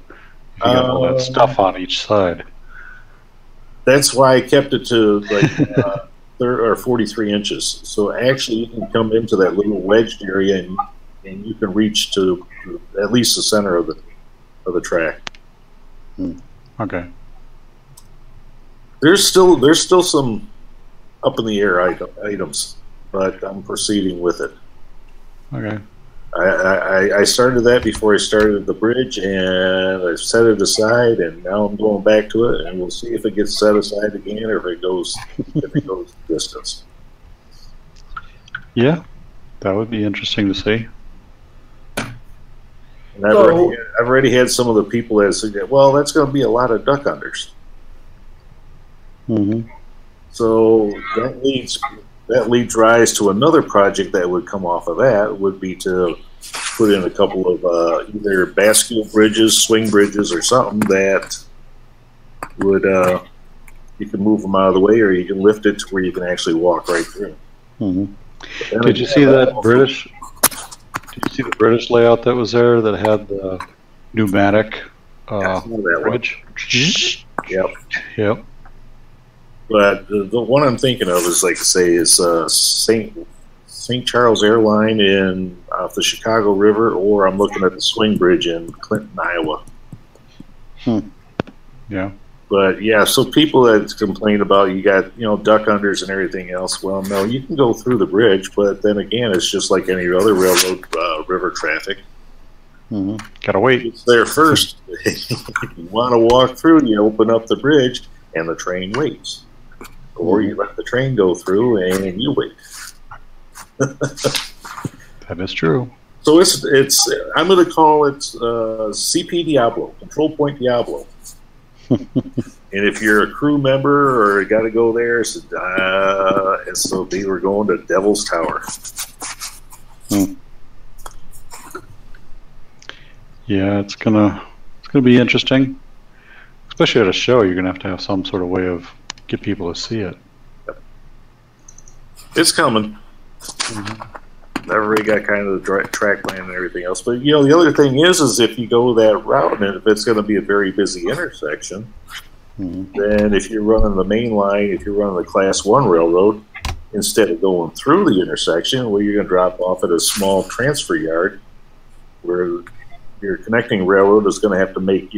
If you got all that stuff on each side. That's why I kept it to like 43 inches. So actually, you can come into that little wedged area, and you can reach to at least the center of the track. Okay. There's still some up in the air items, but I'm proceeding with it. Okay. I started that before I started the bridge, and I set it aside, and now I'm going back to it, and we'll see if it gets set aside again or if it goes distance. Yeah, that would be interesting to see. And I've already had some of the people that said, well, that's going to be a lot of duck unders. So that leads rise to another project that would come off of that, would be to put in a couple of either bascule bridges, swing bridges, or something that would you can move them out of the way, or you can lift it to where you can actually walk right through. Mm-hmm. Did you see that British? Did you see the British layout that was there that had the pneumatic bridge? Yep. Yep. But the one I'm thinking of is, like I say, is St. Charles Airline off the Chicago River, or I'm looking at the swing bridge in Clinton, Iowa. Yeah. But yeah, so people that complain about you got duck unders and everything else. Well, no, you can go through the bridge, but then again, it's just like any other railroad river traffic. Gotta wait. It's there first. You want to walk through, you open up the bridge, and the train waits, or you let the train go through and you wait. That is true. So it's I'm going to call it CP Diablo, Control Point Diablo. And if you're a crew member or got to go there, and so they were going to Devil's Tower. Yeah, it's gonna be interesting, especially at a show. You're gonna have to have some sort of way of get people to see it. Yep. It's coming. I've already got kind of the track plan and everything else. But the other thing is if you go that route, and if it's going to be a very busy intersection, then if you're running the main line, if you're running the Class 1 railroad, instead of going through the intersection, well, you're going to drop off at a small transfer yard where your connecting railroad is going to have to make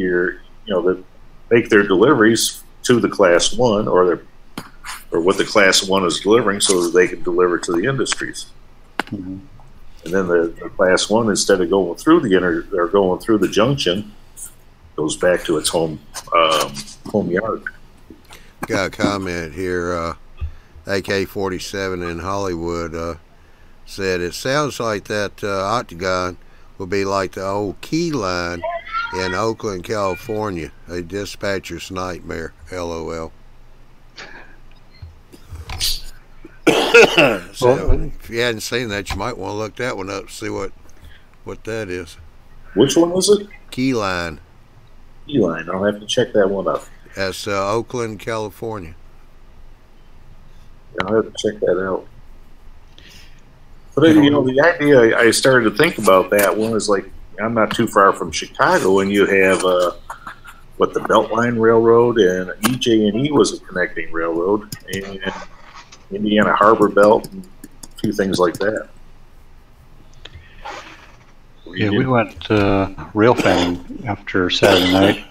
make their deliveries to the Class 1 or what the Class 1 is delivering, so that they can deliver to the industries. And then the Class 1, instead of going through going through the junction, goes back to its home yard. Got a comment here. AK-47 in Hollywood said, it sounds like that octagon will be like the old key line in Oakland, California. A dispatcher's nightmare. LOL. So if you hadn't seen that, you might want to look that one up, see what that is. Which one was it? Key line. Key line. I'll have to check that one up. That's Oakland, California. I'll have to check that out. But the idea I started to think about that one is, like, I'm not too far from Chicago, and you have the Beltline Railroad, and EJ&E was a connecting railroad, and Indiana Harbor Belt, and a few things like that. Yeah, we went railfanning after Saturday night.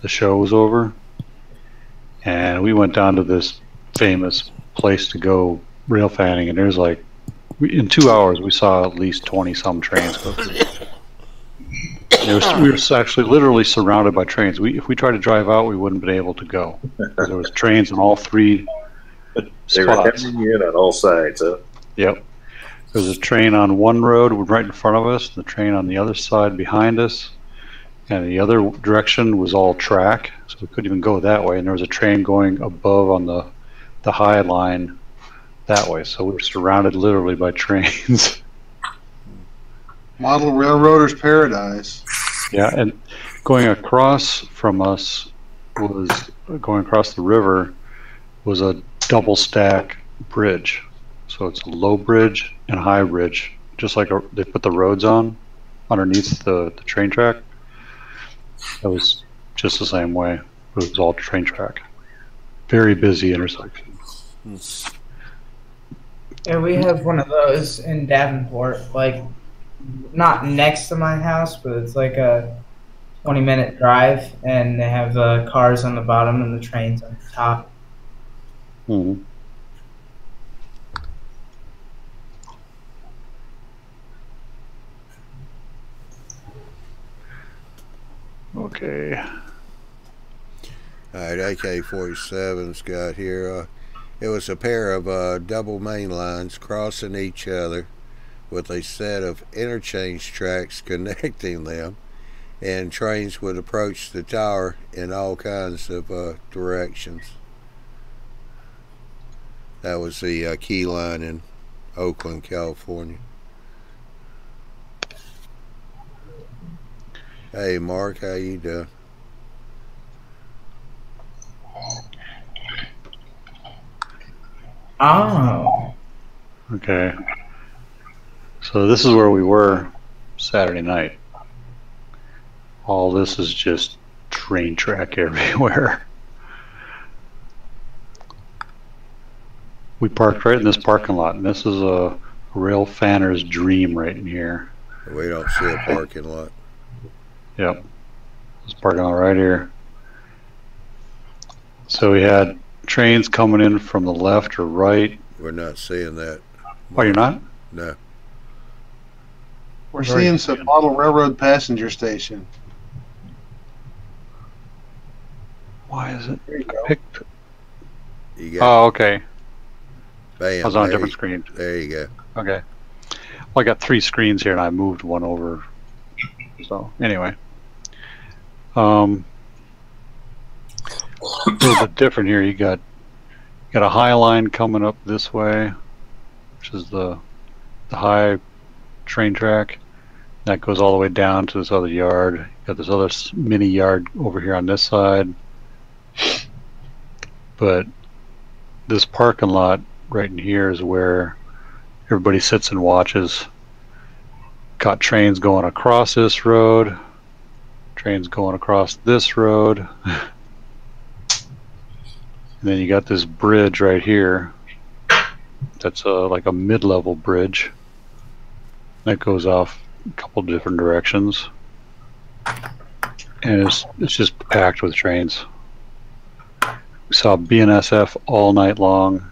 The show was over, and we went down to this famous place to go railfanning, and there's like, in 2 hours we saw at least 20-some trains go through. We were actually literally surrounded by trains. If we tried to drive out, we wouldn't have been able to go. There was trains in all three They were hemming you in on all sides, huh? Yep. There was a train on one road right in front of us, the train on the other side behind us, and the other direction was all track, so we couldn't even go that way. And there was a train going above on the high line that way, so we were surrounded literally by trains. Model railroader's paradise. Yeah, and going across from us going across the river was a double stack bridge. So it's a low bridge and a high bridge, just like they put the roads on underneath the train track. It was just the same way. It was all train track. Very busy intersection. Yeah, we have one of those in Davenport, like not next to my house, but it's like a 20-minute drive, and they have the cars on the bottom and the trains on the top. Mm-hmm. Okay. All right, AK-47's got here. It was a pair of double main lines crossing each other with a set of interchange tracks connecting them, and trains would approach the tower in all kinds of directions. That was the key line in Oakland, California. Hey, Mark, how you doing? Oh. Okay. So this is where we were Saturday night. All this is just train track everywhere. We parked right in this parking lot, and this is a Railfanner's dream right in here. We don't see a parking lot. Yep. This parking lot right here. So we had trains coming in from the left or right. We're not seeing that. Oh, you're not? No. We're seeing some model railroad passenger station. Why is it? There you I go. picked. You got, Oh, okay. bam, I was on a there different you- screen. There you go. Okay. Well, I got 3 screens here, and I moved one over. So anyway, a little bit different here. You got a high line coming up this way, which is the high train track. That goes all the way down to this other yard. You got this other mini yard over here on this side. But this parking lot right in here is where everybody sits and watches. Got trains going across this road, trains going across this road. And then you got this bridge right here. That's like a mid-level bridge that goes off a couple different directions, and it's just packed with trains. We saw BNSF all night long.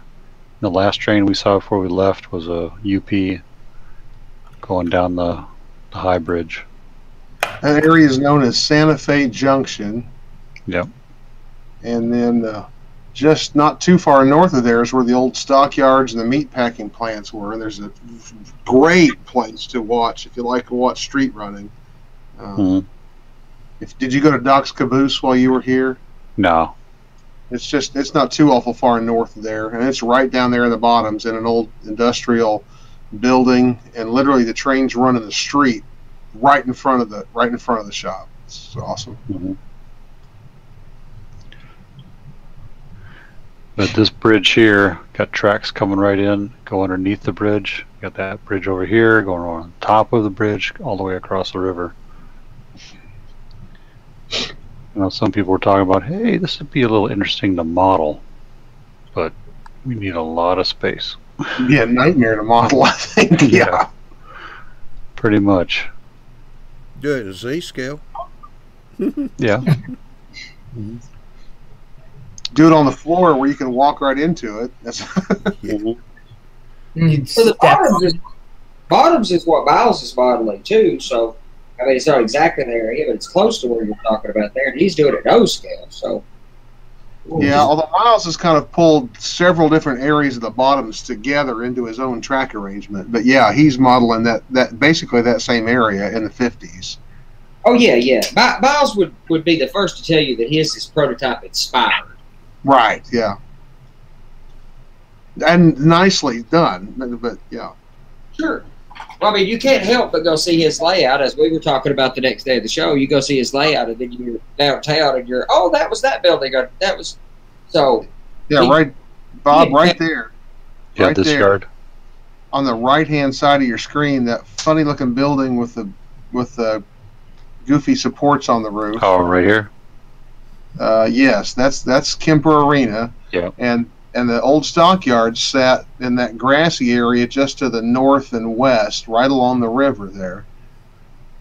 The last train we saw before we left was a UP going down the high bridge. That area is known as Santa Fe Junction. Yep. And then just not too far north of there is where the old stockyards and the meat packing plants were. And there's a great place to watch if you like to watch street running. Did you go to Doc's Caboose while you were here? No. It's not too awful far north of there, and it's right down there in the bottoms in an old industrial building, and literally the trains run in the street right in front of the shop. It's awesome. Mm-hmm. But this bridge here got tracks coming right in, go underneath the bridge. Got that bridge over here going on top of the bridge all the way across the river. You know, some people were talking about, hey, this would be a little interesting to model, but we need a lot of space. Yeah, nightmare to model, I think. Yeah. Pretty much. Do it in Z-scale. Yeah. Do it on the floor where you can walk right into it. That's You'd So the step bottoms is what Miles is modeling too. So I mean, it's not exactly in the area, but it's close to where you're talking about there, and he's doing it at no scale. So yeah, although Miles has kind of pulled several different areas of the bottoms together into his own track arrangement. But yeah, he's modeling that basically that same area in the 50s. Oh yeah. Miles would be the first to tell you that his is prototype inspired. Right, yeah. And nicely done, but yeah. Sure. Well, I mean, you can't help but go see his layout, as we were talking about the next day of the show. You go see his layout, and then you're downtown, and you're, oh, that was that building, or that was, so. Yeah, right, Bob, right there. Yeah, Right this there. yard. On the right-hand side of your screen, that funny-looking building with the goofy supports on the roof. Oh, right here? Yes, that's Kemper Arena. Yeah. And the old stockyards sat in that grassy area just to the north and west, right along the river there.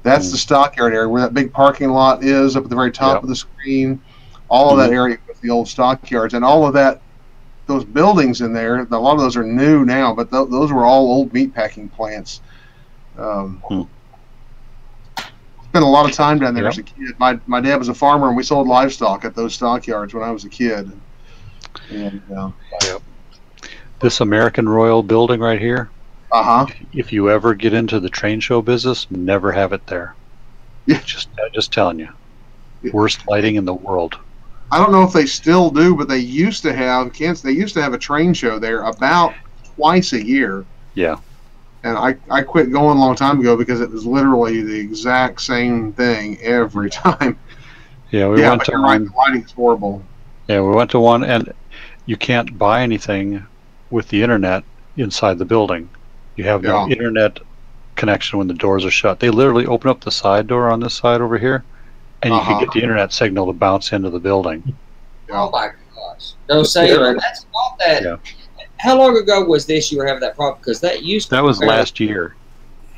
That's the stockyard area where that big parking lot is up at the very top of the screen. All of that area was the old stockyards, and all of that, those buildings in there, a lot of those are new now, but those were all old meatpacking plants. Spent a lot of time down there as a kid. My dad was a farmer, and we sold livestock at those stockyards when I was a kid. And This American Royal building right here, if you ever get into the train show business, never have it there. Yeah. Just telling you. Worst lighting in the world. I don't know if they still do, but they used to have a train show there about twice a year. Yeah. And I quit going a long time ago because it was literally the exact same thing every time. Yeah, we went to you're right, the lighting's horrible. Yeah, we went to one, and you can't buy anything with the internet inside the building. You have no internet connection when the doors are shut. They literally open up the side door on this side over here, and you can get the internet signal to bounce into the building. Oh my gosh! No sailor. That's not that. Yeah. How long ago was this you were having that problem? Because that used to. That was last year.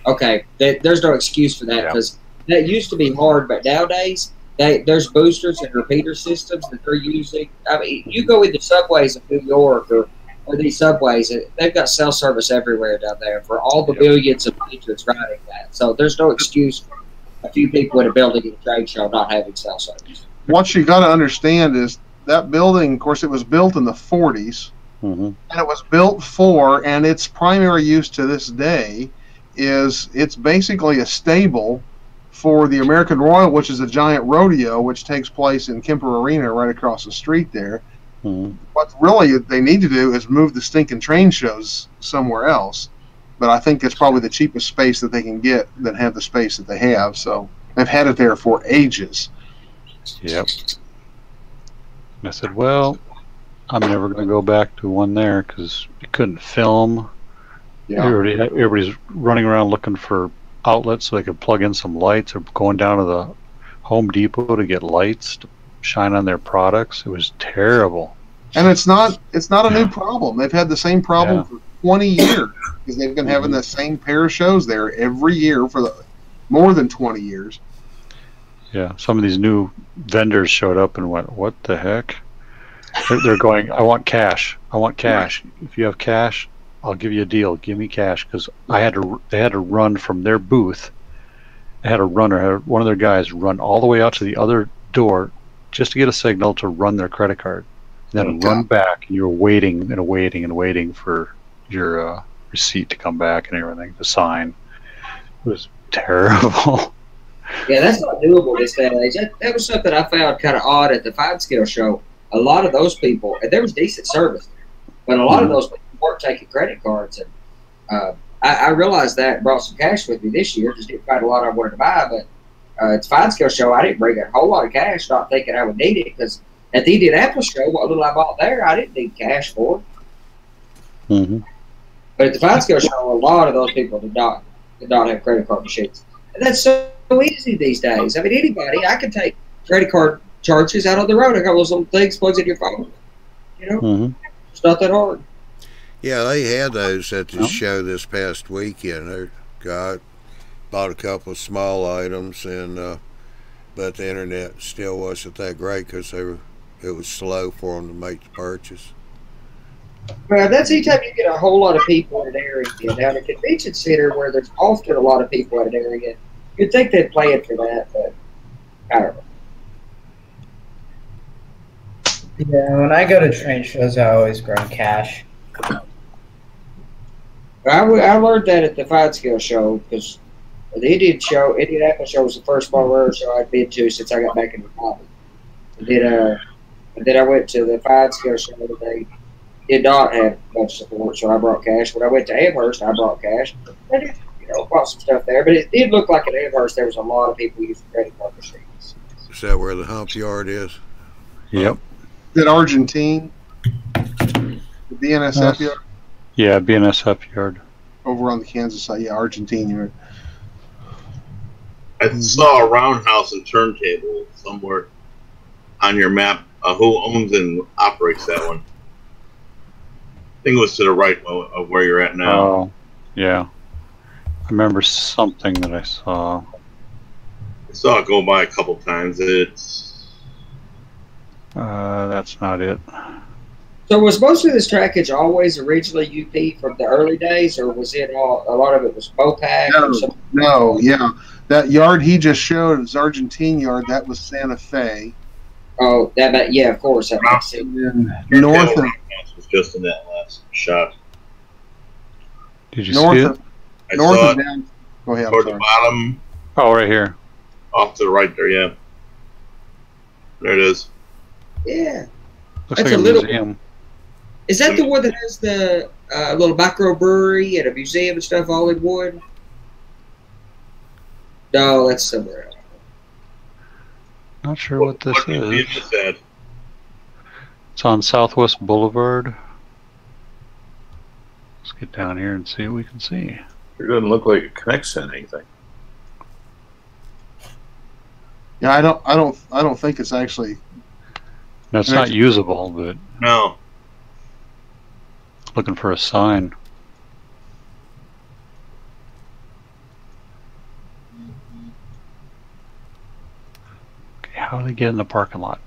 Okay, there's no excuse for that because that used to be hard, but nowadays there's boosters and repeater systems that they're using. I mean, you go into subways in New York or these subways, they've got cell service everywhere down there for all the billions of patrons riding that. So there's no excuse for a few people in a building at a trade show not having cell service. What you got to understand is that building, of course, it was built in the 40s. And it was built for, and its primary use to this day is it's basically a stable for the American Royal, which is a giant rodeo, which takes place in Kemper Arena right across the street there. What really they need to do is move the stinking train shows somewhere else. But I think that's probably the cheapest space that they can get that have the space that they have. So they've had it there for ages. Yep. And I said, well, I'm never going to go back to one there because you couldn't film. Everybody's running around looking for outlets so they could plug in some lights, or going down to the Home Depot to get lights to shine on their products. It was terrible. And it's not a new problem. They've had the same problem for 20 years because they've been having the same pair of shows there every year for more than 20 years. Yeah, some of these new vendors showed up and went, what the heck? They're going, I want cash. I want cash. If you have cash, I'll give you a deal. Give me cash, because they had to run from their booth. They had a runner, had one of their guys run all the way out to the other door just to get a signal to run their credit card, and then run back. And you were waiting and waiting and waiting for your receipt to come back and everything to sign. It was terrible. Yeah, that's not doable this day and age. That was something I found kind of odd at the Fine Scale show. A lot of those people, and there was decent service, but a lot of those people weren't taking credit cards. And I realized that and brought some cash with me this year. Just didn't find a lot I wanted to buy, but at the Fine Scale show, I didn't bring a whole lot of cash, not thinking I would need it, because at the Indianapolis show, what little I bought there, I didn't need cash for. But at the Fine Scale show, a lot of those people did not have credit card machines. And that's so easy these days. I mean, anybody, I can take credit card charges out on the road. I got those little things plugs in your phone. You know, it's not that hard. Yeah, they had those at the show this past weekend. Bought a couple of small items, and but the internet still wasn't that great because it was slow for them to make the purchase. Well, that's anytime you get a whole lot of people in an area. Down at a convention center where there's often a lot of people in an area, you'd think they'd plan for that, but I don't know. Yeah, when I go to train shows, I always bring cash. I learned that at the Fine Scale show, because the Indianapolis show was the first small railroad show I'd been to since I got back into the hobby. And then I went to the Fine Scale show, and they did not have much support, so I brought cash. When I went to Amherst, I brought cash. I did, bought some stuff there, but it did look like at Amherst there was a lot of people using credit card machines. Is that where the hump yard is? Yep. Is it Argentine? The BNSF yard? Yeah, BNSF yard. Over on the Kansas side, yeah, Argentine yard. I saw a roundhouse and turntable somewhere on your map. Who owns and operates that one? I think it was to the right of where you're at now. Oh, yeah. I remember something that I saw. I saw it go by a couple times. That's not it. So was most of this trackage always originally UP from the early days, or was it a lot of it was Mopac? No, yeah. That yard he just showed, his Argentine yard, that was Santa Fe. Oh, yeah, of course. That makes sense. North of was just in that last shot. Did you see it? I saw it down. Go ahead. Toward the bottom. Oh, right here. Off to the right there, yeah. There it is. Yeah. Looks like a museum. Is that the one that has the a little microbrewery and a museum and stuff all in one? No, that's somewhere else. Not sure what this What museum is. is that? It's on Southwest Boulevard. Let's get down here and see what we can see. It doesn't look like it connects to anything. Yeah, I don't think it's actually. No, it's not usable, but No. looking for a sign. Okay, how do they get in the parking lot?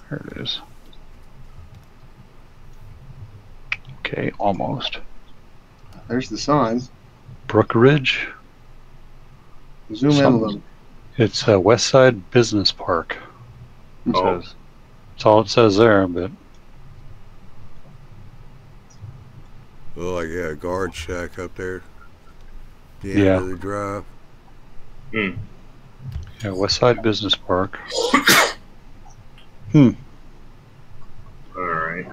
There it is. Okay, almost. There's the sign. Brook Ridge. Zoom in a little. It's West Side Business Park. It Oh. says. That's all it says there, but Well, like, yeah, a guard shack up there. The Yeah. end of the drive. yeah, West Side Business Park. All right.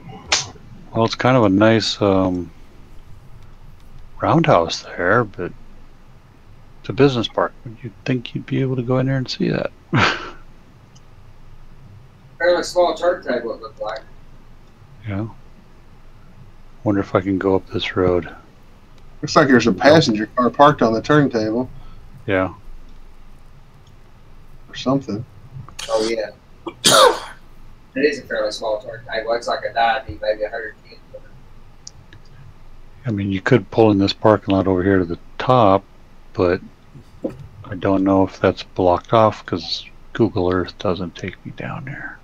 Well, it's kind of a nice roundhouse there, but it's a business park. You'd think you'd be able to go in there and see that. Fairly small turntable it looked like. Yeah. Wonder if I can go up this road. Looks like there's a passenger car parked on the turntable Yeah. or something. Oh yeah. It is a fairly small turntable. It's like a 90, maybe 110. I mean, you could pull in this parking lot over here to the top, but I don't know if that's blocked off because Google Earth doesn't take me down there.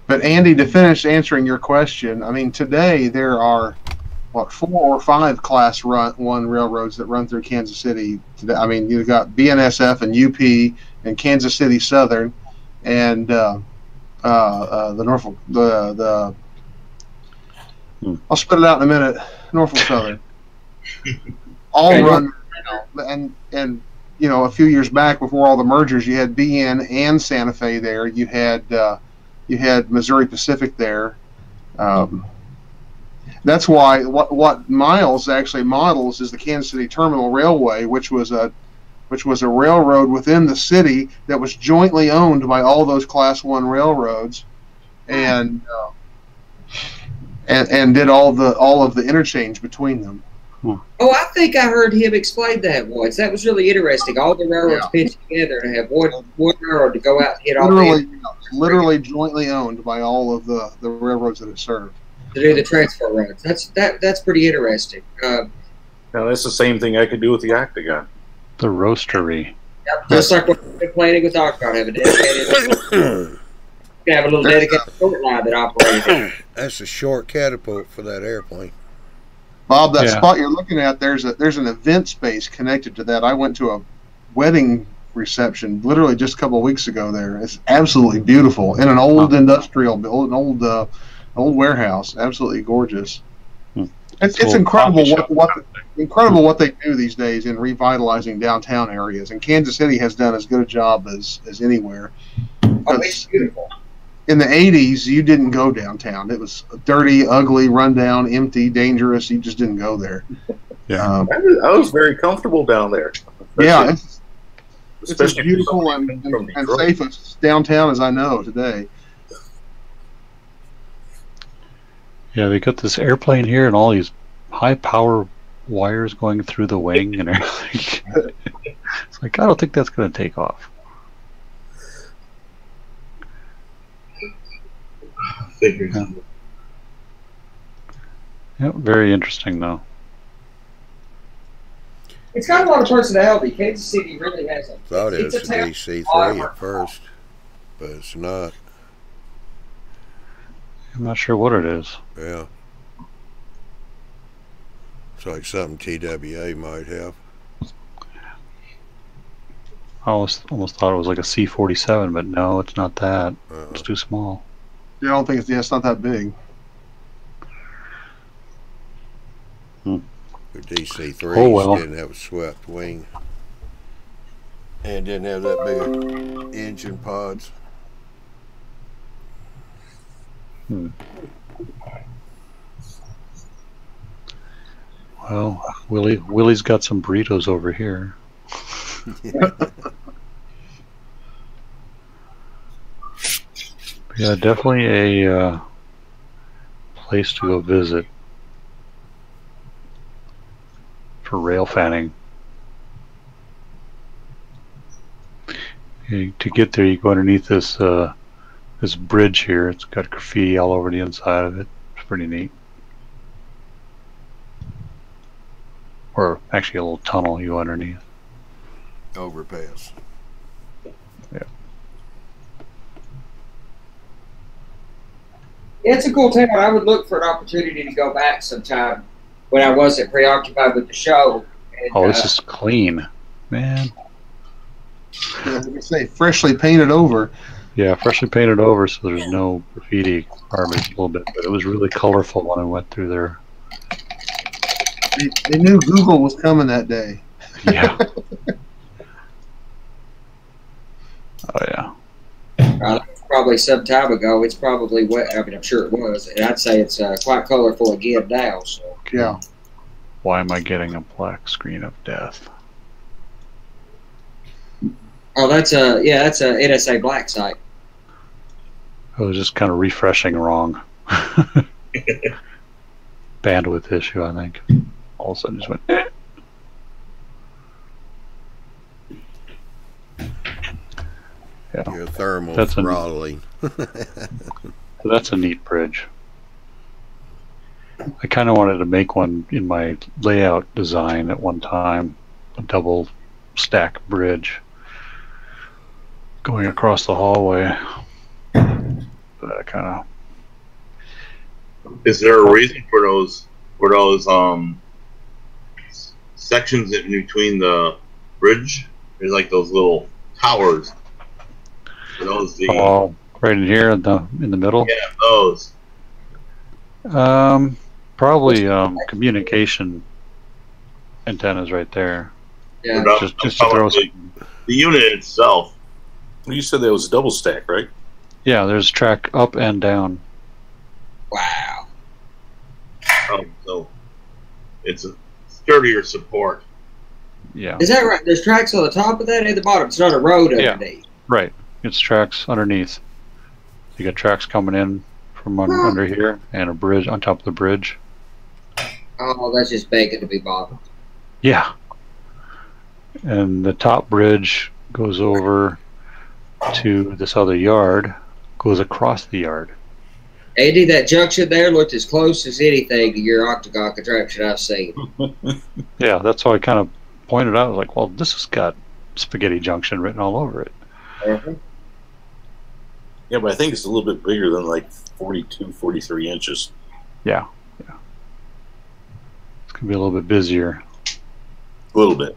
But Andy, to finish answering your question, I mean, today there are, what, 4 or 5 Class 1 railroads that run through Kansas City today. I mean, you've got BNSF and UP and Kansas City Southern and the Norfolk, I'll spit it out in a minute, Norfolk Southern. All run, and you know, a few years back before all the mergers, you had BN and Santa Fe there. You had Missouri Pacific there. That's why what Miles actually models is the Kansas City Terminal Railway, which was a railroad within the city that was jointly owned by all those Class 1 railroads, and did all of the interchange between them. Oh, I think I heard him explain that once. That was really interesting. All the railroads pinched together to have one railroad to go out and hit all literally jointly owned by all of the railroads that it served. to do the transfer runs. That's pretty interesting. Now that's the same thing I could do with the octagon. The roastery. Yep, just like what we've been planning with octagon, have a dedicated. Have a little dedicated short line that operates. That's a short catapult for that airplane. Bob, that spot you're looking at, there's an event space connected to that. I went to a wedding reception literally just a couple of weeks ago there. It's absolutely beautiful in an old industrial building, an old warehouse. Absolutely gorgeous. It's incredible what they do these days in revitalizing downtown areas, and Kansas City has done as good a job as anywhere. It's beautiful. In the 80s, you didn't go downtown. It was dirty, ugly, rundown, empty, dangerous. You just didn't go there. Yeah, I was very comfortable down there. Yeah, it's as beautiful and safe as downtown as I know today. Yeah, they got this airplane here and all these high power wires going through the wing and everything. It's like, I don't think that's going to take off. Figures. Yeah, very interesting though. It's got a lot of personality. Kansas City really has a. Thought it was a town. DC-3 at first, but it's not. I'm not sure what it is. Yeah. It's like something TWA might have. I almost thought it was like a C-47, but no, it's not that. It's too small. Yeah, I don't think it's not that big. The DC-3s Oh, well. didn't have a swept wing. And didn't have that big engine pods. Well, Willie's got some burritos over here. Yeah, definitely a place to go visit for Railfanning. To get there, you go underneath this this bridge here. It's got graffiti all over the inside of it. It's pretty neat. Or actually a little tunnel you go underneath. Overpass. Yeah. It's a cool town. I would look for an opportunity to go back sometime when I wasn't preoccupied with the show. And, Oh, this is clean, man. Yeah, like I say, freshly painted over. Yeah, freshly painted over, so there's no graffiti, hardly a little bit, but it was really colorful when I went through there. They knew Google was coming that day. Yeah. Oh yeah. Probably some time ago. It's probably wet. I mean, I'm sure it was. And I'd say it's quite colorful again now. So. Yeah. Why am I getting a black screen of death? Oh, that's a NSA black site. I was just kind of refreshing wrong. Bandwidth issue, I think. All of a sudden just went, eh. Yeah. Your thermal That's throttling. That's a neat bridge. I kind of wanted to make one in my layout design at one time, a double stack bridge going across the hallway. But I kind of. Is there a reason for those sections in between the bridge? There's like those little towers. Are those the, Oh, right in here in the middle. yeah, those. Probably communication antennas right there. Yeah. Just to throw the unit itself. You said that was double stack, right? Yeah, there's track up and down. Wow. So it's a sturdier support. Yeah. Is that right? There's tracks on the top of that and the bottom. It's not a road Yeah. underneath. Right. It's tracks underneath. You got tracks coming in from under here and a bridge on top of the bridge. Oh, that's just begging to be bottomed. Yeah. And the top bridge goes over to this other yard, goes across the yard. Andy, that junction there looked as close as anything to your octagon contraption I've seen. Yeah, that's how I kind of pointed out. I was like, well, this has got Spaghetti Junction written all over it. Uh-huh. Yeah, but I think it's a little bit bigger than like 42, 43 inches. Yeah. Yeah. It's going to be a little bit busier. A little bit.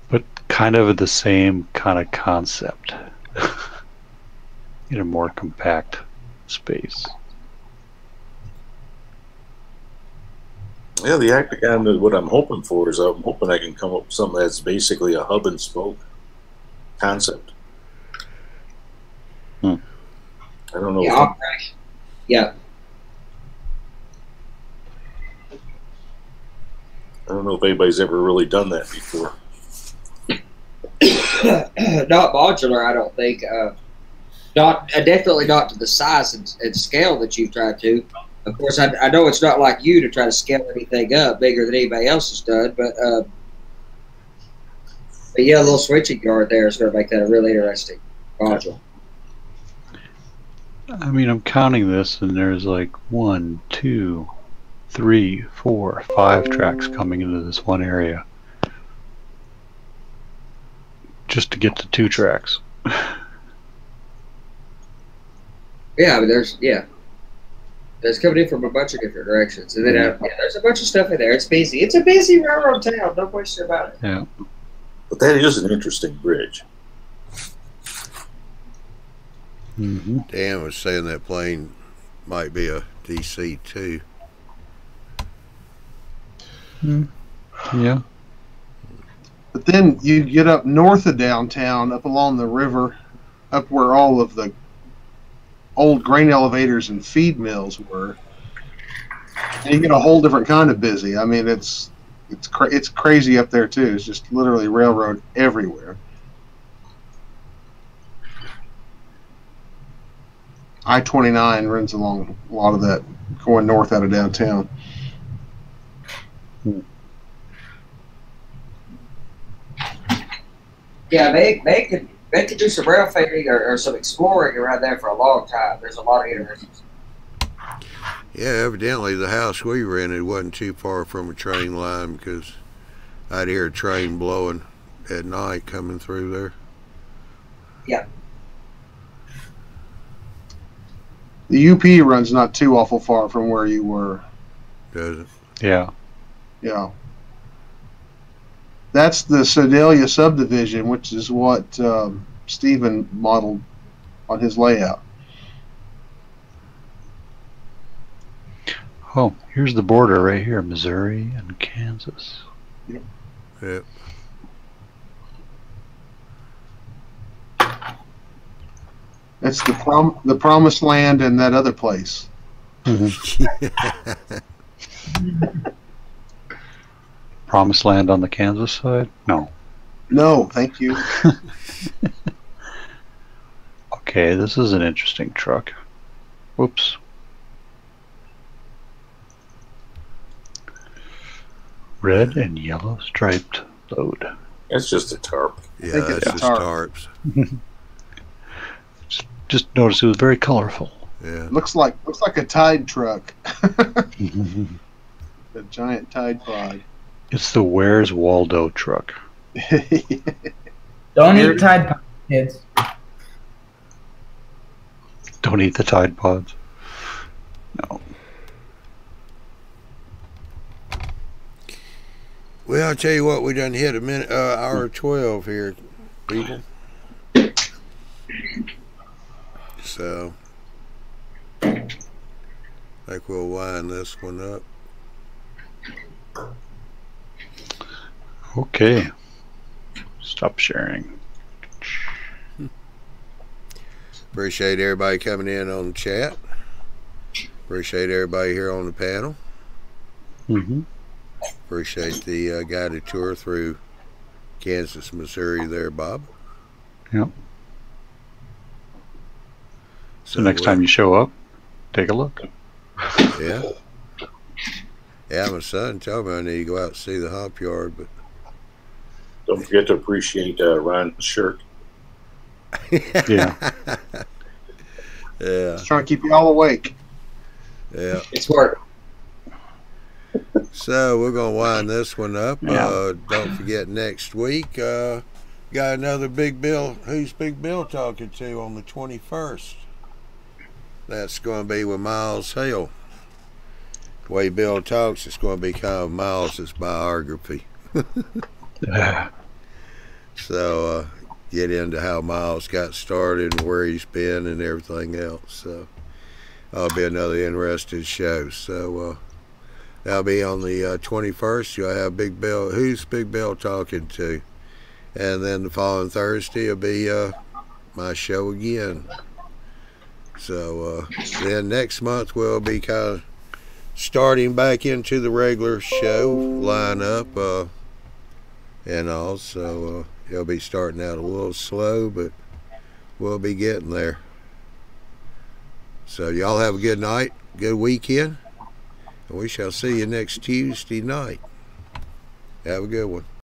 But kind of the same kind of concept. In a more compact space. Yeah, the octagon, what I'm hoping for is I'm hoping I can come up with something that's basically a hub and spoke concept. I don't know. Yeah. Yeah. I don't know if anybody's ever really done that before. Not modular, I don't think. Not definitely not to the size and scale that you've tried to. Of course, I know it's not like you to try to scale anything up bigger than anybody else has done, but yeah, a little switching yard there is going to make that a really interesting module. I mean, I'm counting this, and there's like 1, 2, 3, 4, 5 tracks coming into this one area. Just to get to 2 tracks. Yeah, I mean, there's coming in from a bunch of different directions, and then there's a bunch of stuff in there. It's busy. It's a busy railroad town. No question about it. Yeah. But that is an interesting bridge. Mm-hmm. Dan was saying that plane might be a DC-2. Yeah. But then you get up north of downtown, up along the river, up where all of the old grain elevators and feed mills were. And you get a whole different kind of busy. I mean, it's crazy up there too. It's just literally railroad everywhere. I-29 runs along a lot of that going north out of downtown. Yeah, they could do some railfanning or some exploring around there for a long time. There's a lot of interesting. Yeah, evidently the house we rented wasn't too far from a train line because I'd hear a train blowing at night coming through there. Yeah. The UP runs not too awful far from where you were. Does it? Yeah. Yeah. That's the Sedalia subdivision, which is what Stephen modeled on his layout. Oh, here's the border right here, Missouri and Kansas. Yep. It's the promised land and that other place. Promised land on the Kansas side? No. No, thank you. Okay, this is an interesting truck. Whoops. Red and yellow striped load. That's just a tarp. Yeah, think that's it's just tarps. tarps. Just noticed it was very colorful. Yeah. Looks like a Tide truck. A giant Tide Pod. It's the Where's Waldo truck. Don't eat Tide Pods, kids. Don't eat the Tide Pods. No. Well, I'll tell you what, we done hit a minute, hour 12 here, people. So, I think we'll wind this one up. Okay. Stop sharing. Appreciate everybody coming in on the chat. Appreciate everybody here on the panel. Mm-hmm. Appreciate the guided tour through Kansas, Missouri there, Bob. Yep. So next time you show up, take a look. Yeah. Yeah, my son told me I need to go out and see the hop yard, but Don't forget to appreciate Ryan's shirt. Yeah. Yeah. Just trying to keep you all awake. Yeah. It's work. So we're gonna wind this one up. Yeah. Don't forget next week. Got another Big Bill. Who's Big Bill talking to on the 21st? That's going to be with Miles Hale. The way Bill talks, it's going to be kind of Miles's biography. So get into how Miles got started and where he's been and everything else. So that'll be another interesting show. So that'll be on the 21st. You'll have Big Bill. Who's Big Bill talking to? And then the following Thursday will be my show again. So then next month we'll be kind of starting back into the regular show lineup and all. So it'll be starting out a little slow, but we'll be getting there. So y'all have a good night, good weekend, and we shall see you next Tuesday night. Have a good one.